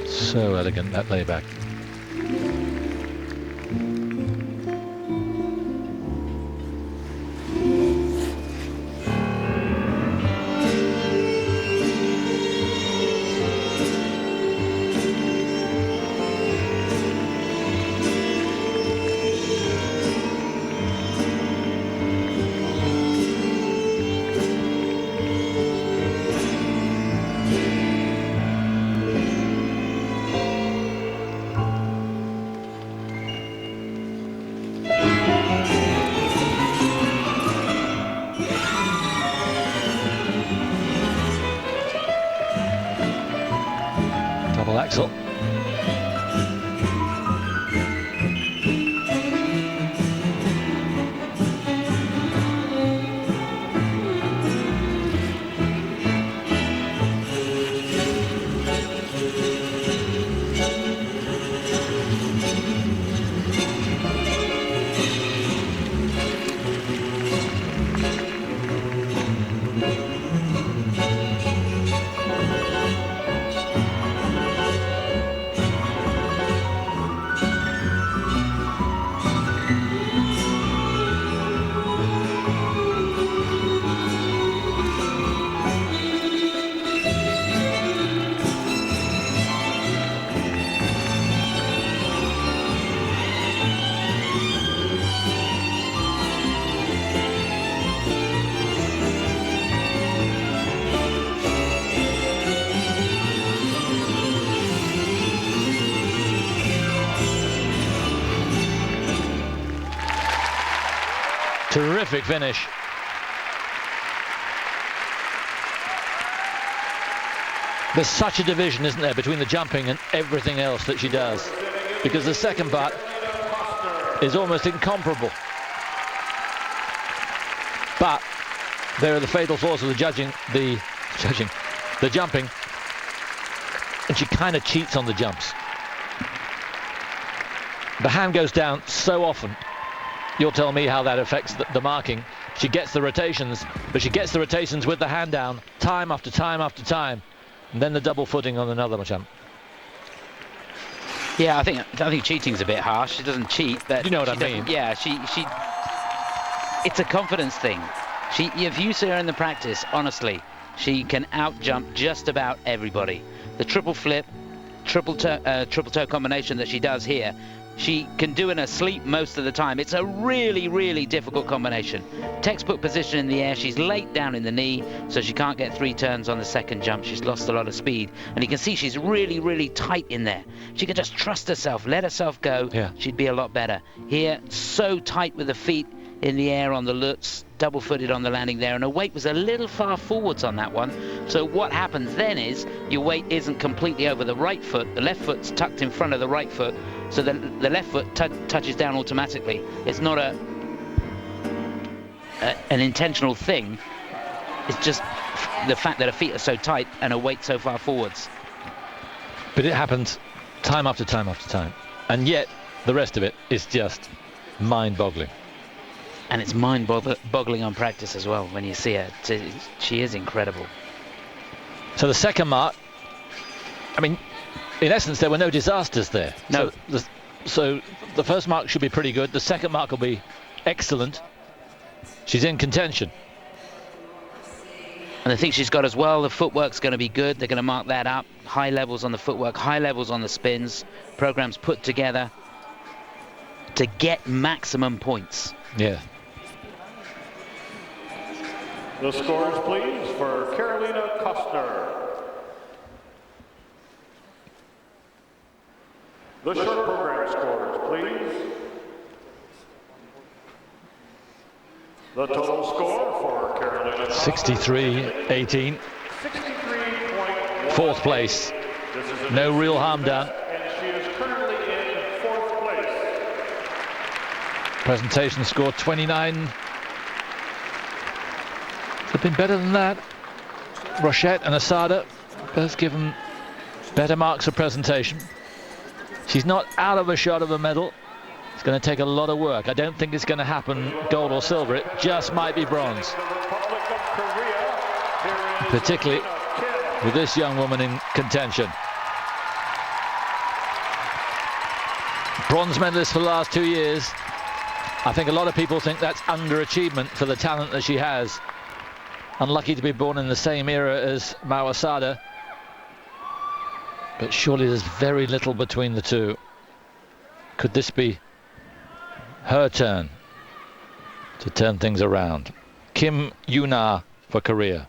So elegant, that layback. axel. Terrific finish. There's such a division, isn't there, between the jumping and everything else that she does, because the second part is almost incomparable. But there are the fatal flaws of the jumping, and she kind of cheats on the jumps. The hand goes down so often. You'll tell me how that affects the marking. She gets the rotations, but she gets the rotations with the hand down time after time after time, and then the double footing on another jump. Yeah, I think cheating's a bit harsh. She doesn't cheat, but you know what I mean. Yeah, she. It's a confidence thing. If you see her in the practice, honestly, she can out jump just about everybody. The triple flip, triple toe combination that she does here, she can do in her sleep most of the time. It's a really, really difficult combination. Textbook position in the air. She's late down in the knee, so she can't get 3 turns on the second jump. She's lost a lot of speed. And you can see she's really, really tight in there. She can just trust herself, let herself go. Yeah. She'd be a lot better. Here, so tight with the feet in the air on the Lutz, double-footed on the landing there, and her weight was a little far forwards on that one. So what happens then is your weight isn't completely over the right foot. The left foot's tucked in front of the right foot, so the left foot touches down automatically. It's not an intentional thing. It's just the fact that her feet are so tight and her weight so far forwards. But it happens time after time after time, and yet the rest of it is just mind-boggling. And it's mind-boggling on practice as well when you see her. She is incredible. So the second mark, I mean, in essence, there were no disasters there. No. So the first mark should be pretty good. The second mark will be excellent. She's in contention. And the thing she's got as well, the footwork's going to be good. They're going to mark that up. High levels on the footwork, high levels on the spins. Programs put together to get maximum points. Yeah. The scores, please, for Carolina Kostner. The short program scores, please. The total score for Carolina Kostner. 63-18. 63.1. Fourth place. No real harm done. And she is currently in 4th place. Presentation score 29. It's been better than that. Rochette and Asada both given better marks of presentation. She's not out of a shot of a medal. It's going to take a lot of work. I don't think it's going to happen gold or silver. It just might be bronze. Particularly with this young woman in contention. Bronze medalist for the last 2 years. I think a lot of people think that's underachievement for the talent that she has. Unlucky to be born in the same era as Mao ASADA. But surely there's very little between the two. Could this be her turn to turn things around? Kim Yuna for Korea.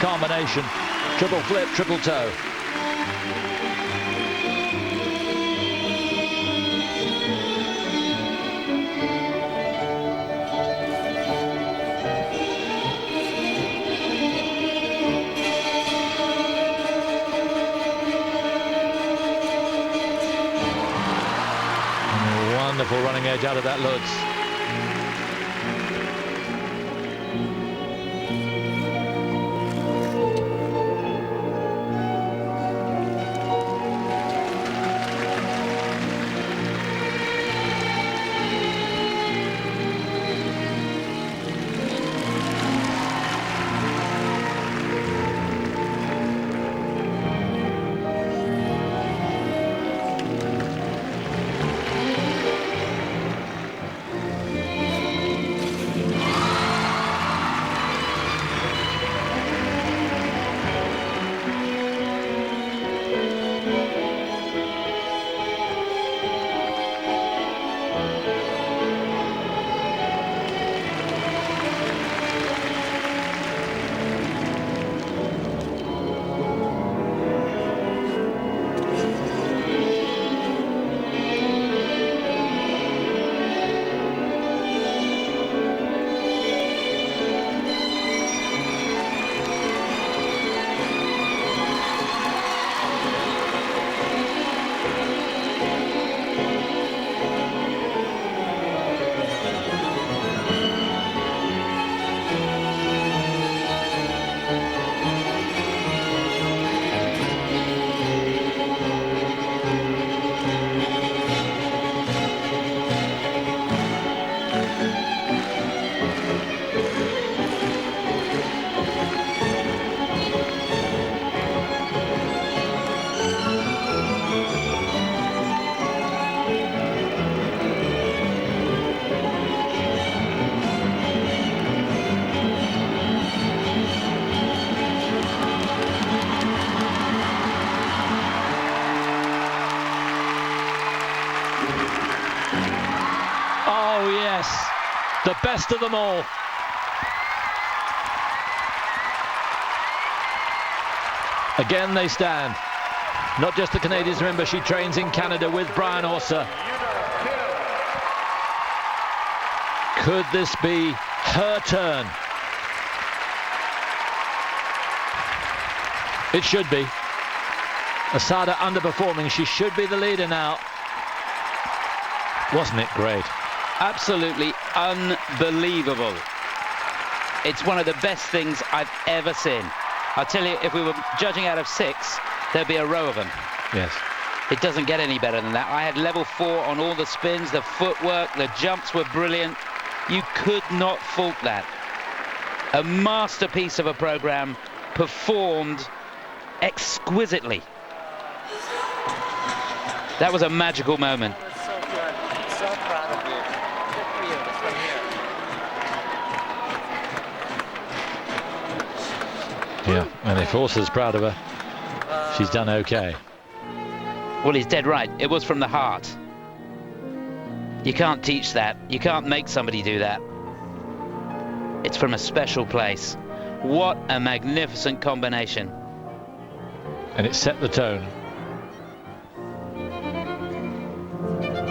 combination. Triple flip, triple toe. Wonderful running edge out of that Lutz. The best of them all. Again they stand. Not just the Canadians, remember she trains in Canada with Brian Orser. Could this be her turn? It should be. Asada underperforming, she should be the leader now. Wasn't it great? Absolutely unbelievable. It's one of the best things I've ever seen. I'll tell you, if we were judging out of 6, there'd be a row of them. Yes. It doesn't get any better than that. I had level 4 on all the spins, the footwork, the jumps were brilliant. You could not fault that. A masterpiece of a program, performed exquisitely. That was a magical moment. So good. So proud of you. Good for you. This one here. Yeah, and if Orser's proud of her, she's done okay. Well, he's dead right. It was from the heart. You can't teach that. You can't make somebody do that. It's from a special place. What a magnificent combination. And it set the tone.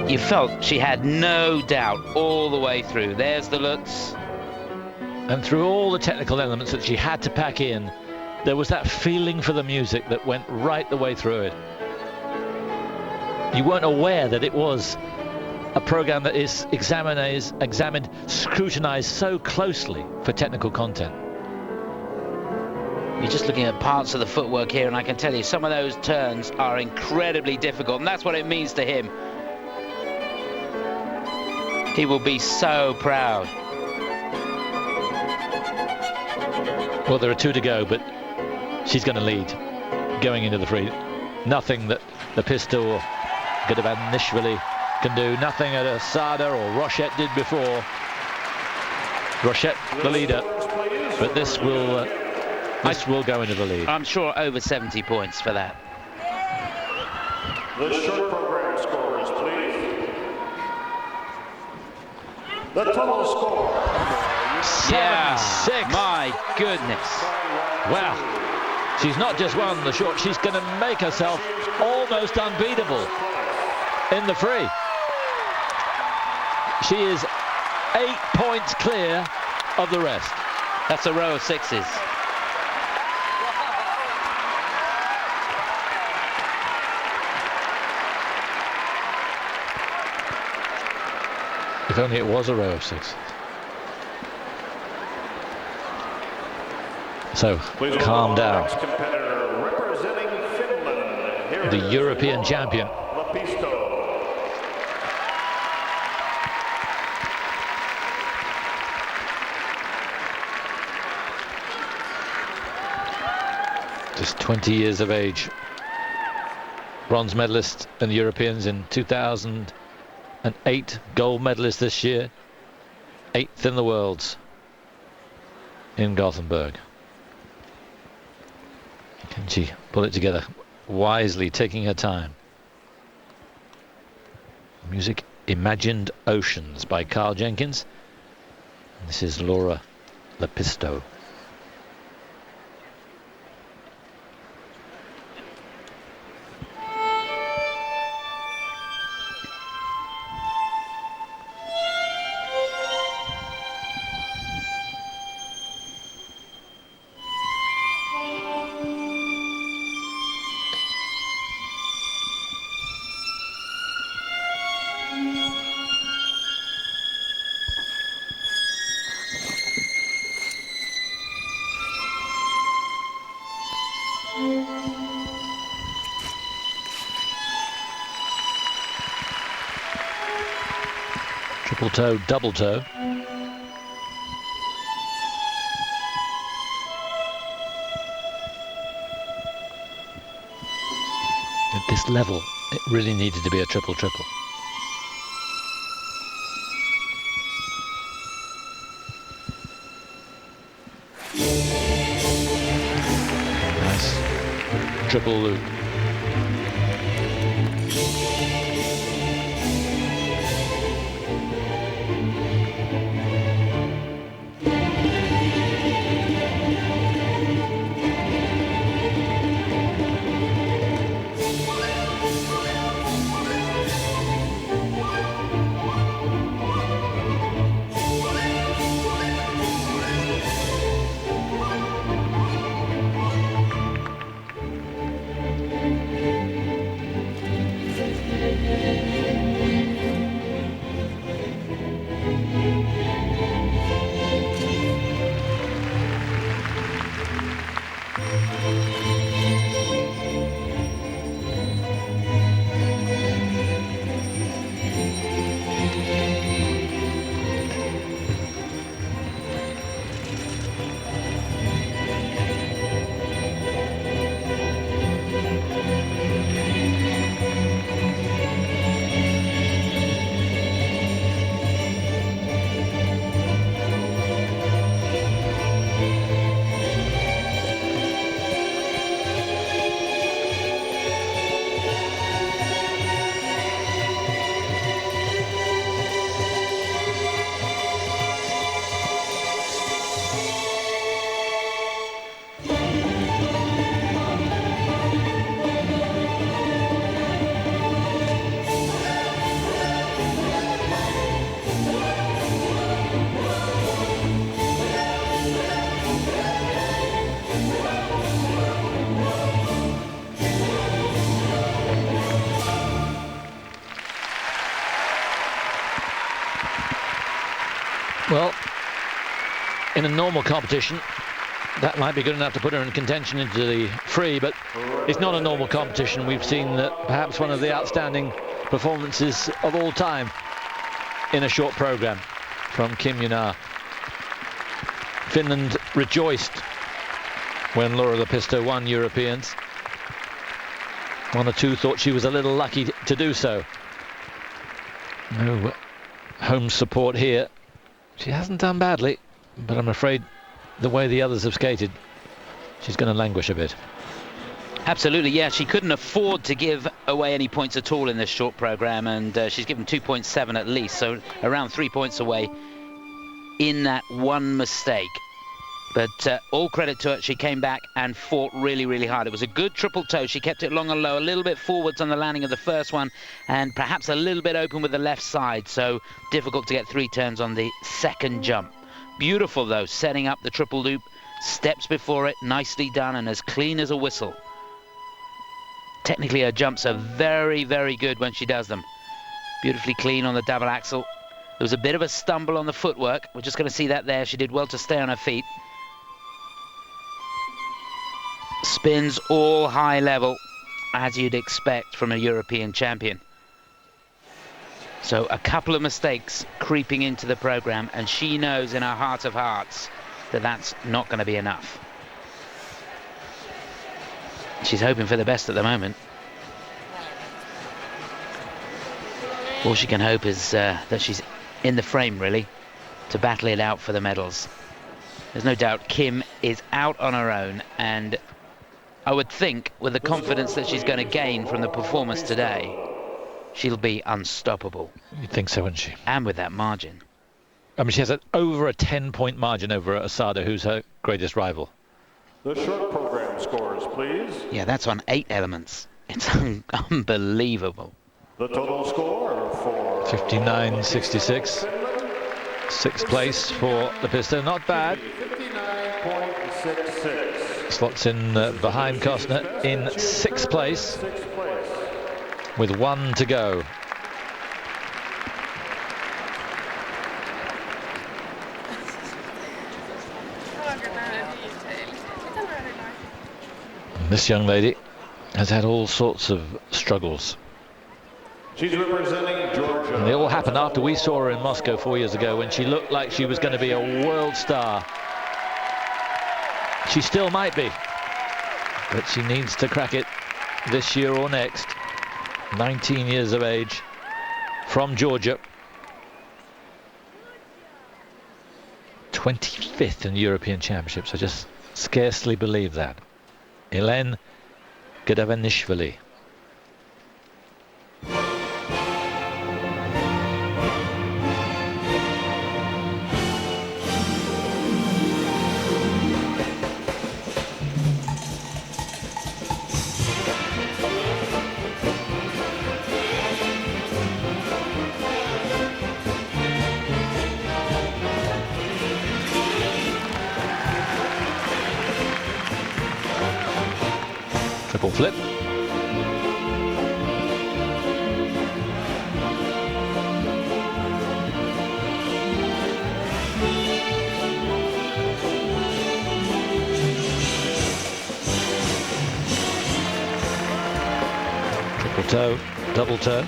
You felt she had no doubt all the way through. There's the Lutz. And through all the technical elements that she had to pack in, there was that feeling for the music that went right the way through it. You weren't aware that it was a program that is examined, scrutinized so closely for technical content. You're just looking at parts of the footwork here, and I can tell you some of those turns are incredibly difficult, and that's what it means to him. He will be so proud. Well, there are 2 to go, but she's going to lead going into the free. Nothing that LEPISTÖ or Gedevanishvili can do, nothing that Asada or Rochette did before. Rochette, the leader, but this will go into the lead. I'm sure over 70 points for that. The short program scores, please. The total score for 7-6. My goodness. Well, she's not just won the short, she's going to make herself almost unbeatable in the free. She is 8 points clear of the rest. That's a row of sixes. If only it was a row of six. So, calm down. Representing Finland, here The is European champion. LEPISTÖ. Just 20 years of age. Bronze medalist in the Europeans in 2008. Gold medalist this year. 8th in the worlds in Gothenburg. Can she pull it together? Wisely taking her time. Music Imagined Oceans by Carl Jenkins. This is Laura LEPISTÖ. Triple toe, double toe. At this level, it really needed to be a triple triple. Nice triple loop. Well, in a normal competition, that might be good enough to put her in contention into the free, but it's not a normal competition. We've seen that perhaps one of the outstanding performances of all time in a short program from Kim Yuna. Finland rejoiced when Laura LEPISTÖ won Europeans. One or two thought she was a little lucky to do so. No home support here. She hasn't done badly, but I'm afraid the way the others have skated, she's going to languish a bit. Absolutely, yeah. She couldn't afford to give away any points at all in this short program, and she's given 2.7 at least, so around 3 points away in that one mistake. But all credit to her, she came back and fought really, really hard. It was a good triple toe. She kept it long and low, a little bit forwards on the landing of the first one, and perhaps a little bit open with the left side, so difficult to get 3 turns on the second jump. Beautiful, though, setting up the triple loop, steps before it, nicely done, and as clean as a whistle. Technically, her jumps are very, very good when she does them. Beautifully clean on the double axel. There was a bit of a stumble on the footwork. We're just going to see that there. She did well to stay on her feet. Spins all high level, as you'd expect from a European champion. So a couple of mistakes creeping into the program, and she knows in her heart of hearts that that's not going to be enough. She's hoping for the best at the moment. All she can hope is that she's in the frame, really, to battle it out for the medals. There's no doubt Kim is out on her own, and I would think, with the confidence that she's going to gain from the performance today, she'll be unstoppable. You'd think so, wouldn't she? And with that margin. I mean, she has over a 10-point margin over Asada, who's her greatest rival. The short program scores, please. Yeah, that's on 8 elements. It's unbelievable. The total score for 59.66. 6th place for Lepisto. Not bad. 59.66. Slots in behind Kostner in 6th place with 1 to go. And this young lady has had all sorts of struggles. She's representing Georgia. And they all happened after we saw her in Moscow 4 years ago, when she looked like she was going to be a world star. She still might be, but she needs to crack it this year or next. 19 years of age, from Georgia. 25th in European Championships. I just scarcely believe that. Elene GEDEVANISHVILI. Triple flip. Triple toe, double toe.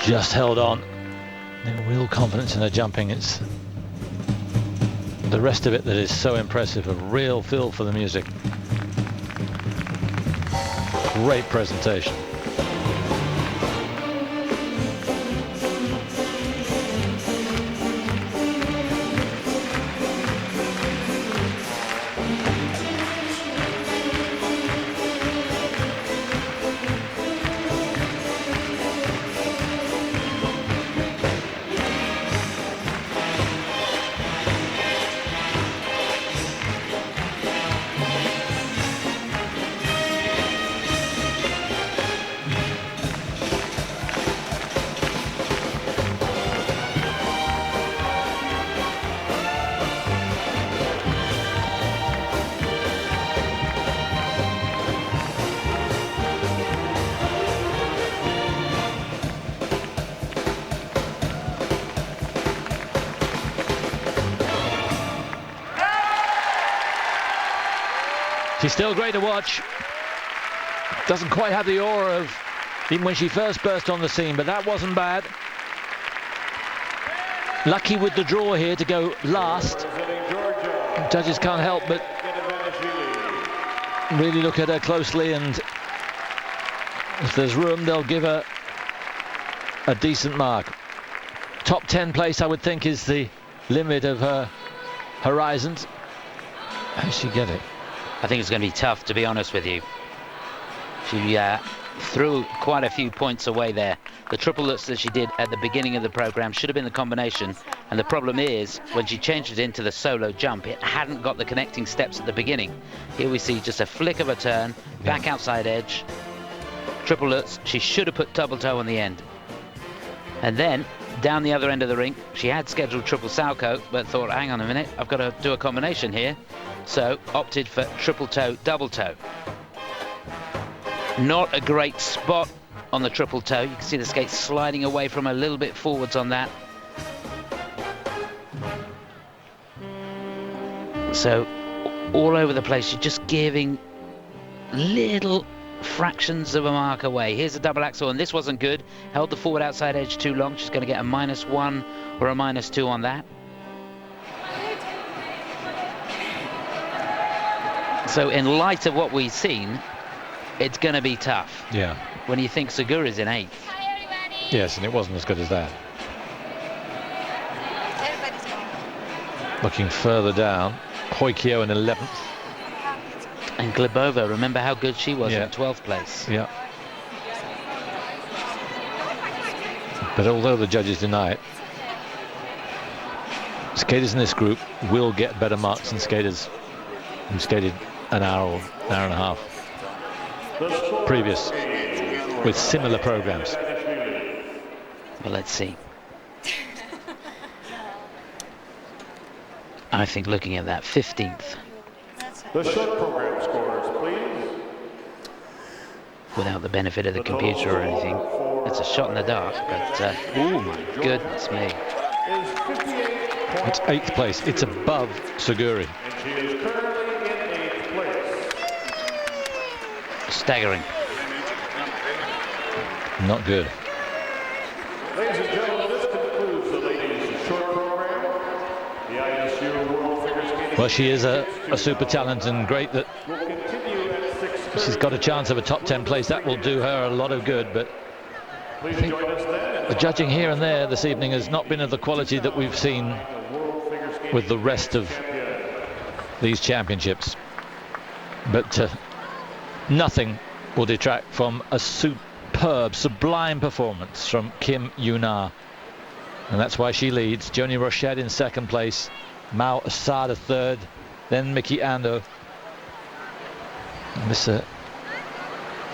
Just held on. Real confidence in her jumping. It's the rest of it that is so impressive. A real feel for the music. Great presentation. She's still great to watch. Doesn't quite have the aura of even when she first burst on the scene, but that wasn't bad. Lucky with the draw here to go last. Judges can't help but really look at her closely, and if there's room, they'll give her a decent mark. Top 10 place, I would think, is the limit of her horizons. How does she get it? I think it's going to be tough, to be honest with you. She threw quite a few points away there. The triple lutz that she did at the beginning of the program should have been the combination, and the problem is when she changed it into the solo jump, it hadn't got the connecting steps at the beginning. Here we see just a flick of a turn, back outside edge, triple lutz. She should have put double toe on the end. And then down the other end of the rink, she had scheduled triple salchow, but thought, hang on a minute, I've got to do a combination here, so opted for triple toe, double toe. Not a great spot on the triple toe. You can see the skate sliding away from a little bit forwards on that. So all over the place, you're just giving little fractions of a mark away. Here's a double axel, and this wasn't good. Held the forward outside edge too long. She's going to get a -1 or a -2 on that. So in light of what we've seen, it's going to be tough. Yeah. When you think Suguri's in 8th. Hi, everybody. Yes, and it wasn't as good as that. Everybody's going. Looking further down, PÖYKIÖ in 11th. And Glebova, remember how good she was Yeah. in 12th place. Yeah. But although the judges deny it, skaters in this group will get better marks than skaters who skated an hour or an hour and a half previous with similar programs. Well, let's see. I think looking at that, 15th. The short program scores, please. Without the benefit of the computer or anything. It's a shot in the dark, but oh my goodness me. It's 8th place. It's above Suguri. And she is currently in 8th place. Staggering. Not good. Ladies and gentlemen, this concludes the ladies' short program. The ISU World Figure Skating. Well, she is a super talent, and great that Will continue at 6:30. she's got a chance of a top 10 place. That will do her a lot of good, but Please join us then. the judging here and there this evening has not been of the quality that we've seen World Figure Skating with the rest of these championships. But nothing will detract from a superb, sublime performance from Kim Yuna. And that's why she leads. Joannie ROCHETTE in 2nd place, Mao ASADA 3rd, then Miki Ando. And this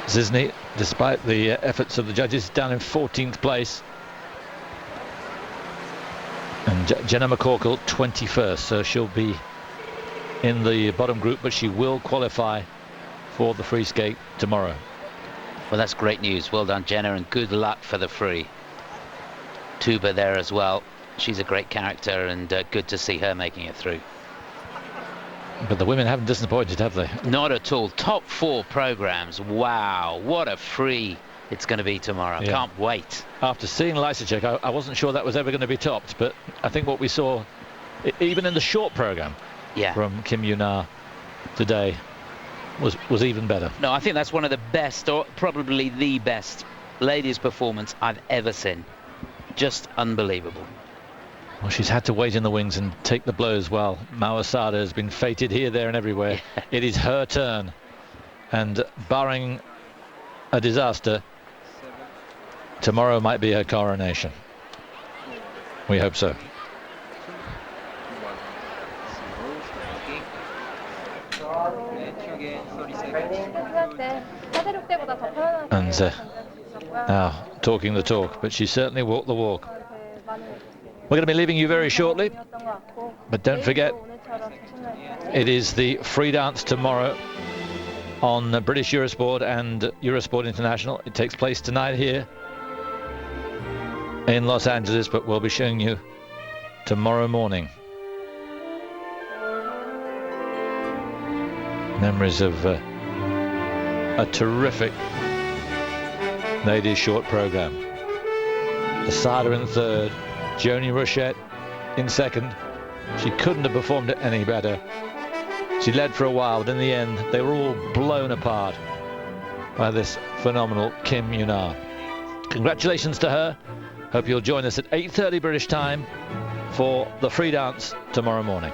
Zizny, despite the efforts of the judges, down in 14th place. And Jenna McCorkle 21st, so she'll be in the bottom group, but she will qualify for the free skate tomorrow. Well, that's great news. Well done, Jenna, and good luck for the free. Tuba there as well. She's a great character, and good to see her making it through. But the women haven't disappointed, have they? Not at all. Top 4 programs. Wow, what a free it's going to be tomorrow. Yeah. Can't wait. After seeing Lysacek, I wasn't sure that was ever going to be topped, but I think what we saw, even in the short program from Kim Yuna today, was even better. No, I think that's one of the best, or probably the best, ladies' performance I've ever seen. Just unbelievable. Well, she's had to wait in the wings and take the blows while Mao ASADA has been fated here, there and everywhere. Yeah. It is her turn, and barring a disaster, tomorrow might be her coronation. We hope so. And now talking the talk, but she certainly walked the walk. We're going to be leaving you very shortly, but don't forget, it is the free dance tomorrow on British Eurosport and Eurosport International. It takes place tonight here in Los Angeles, but we'll be showing you tomorrow morning. Memories of a terrific ladies short program. Asada in third, Joannie ROCHETTE in second. She couldn't have performed it any better. She led for a while, but in the end they were all blown apart by this phenomenal Kim Yuna. Congratulations to her. Hope you'll join us at 8:30 British time for the free dance tomorrow morning.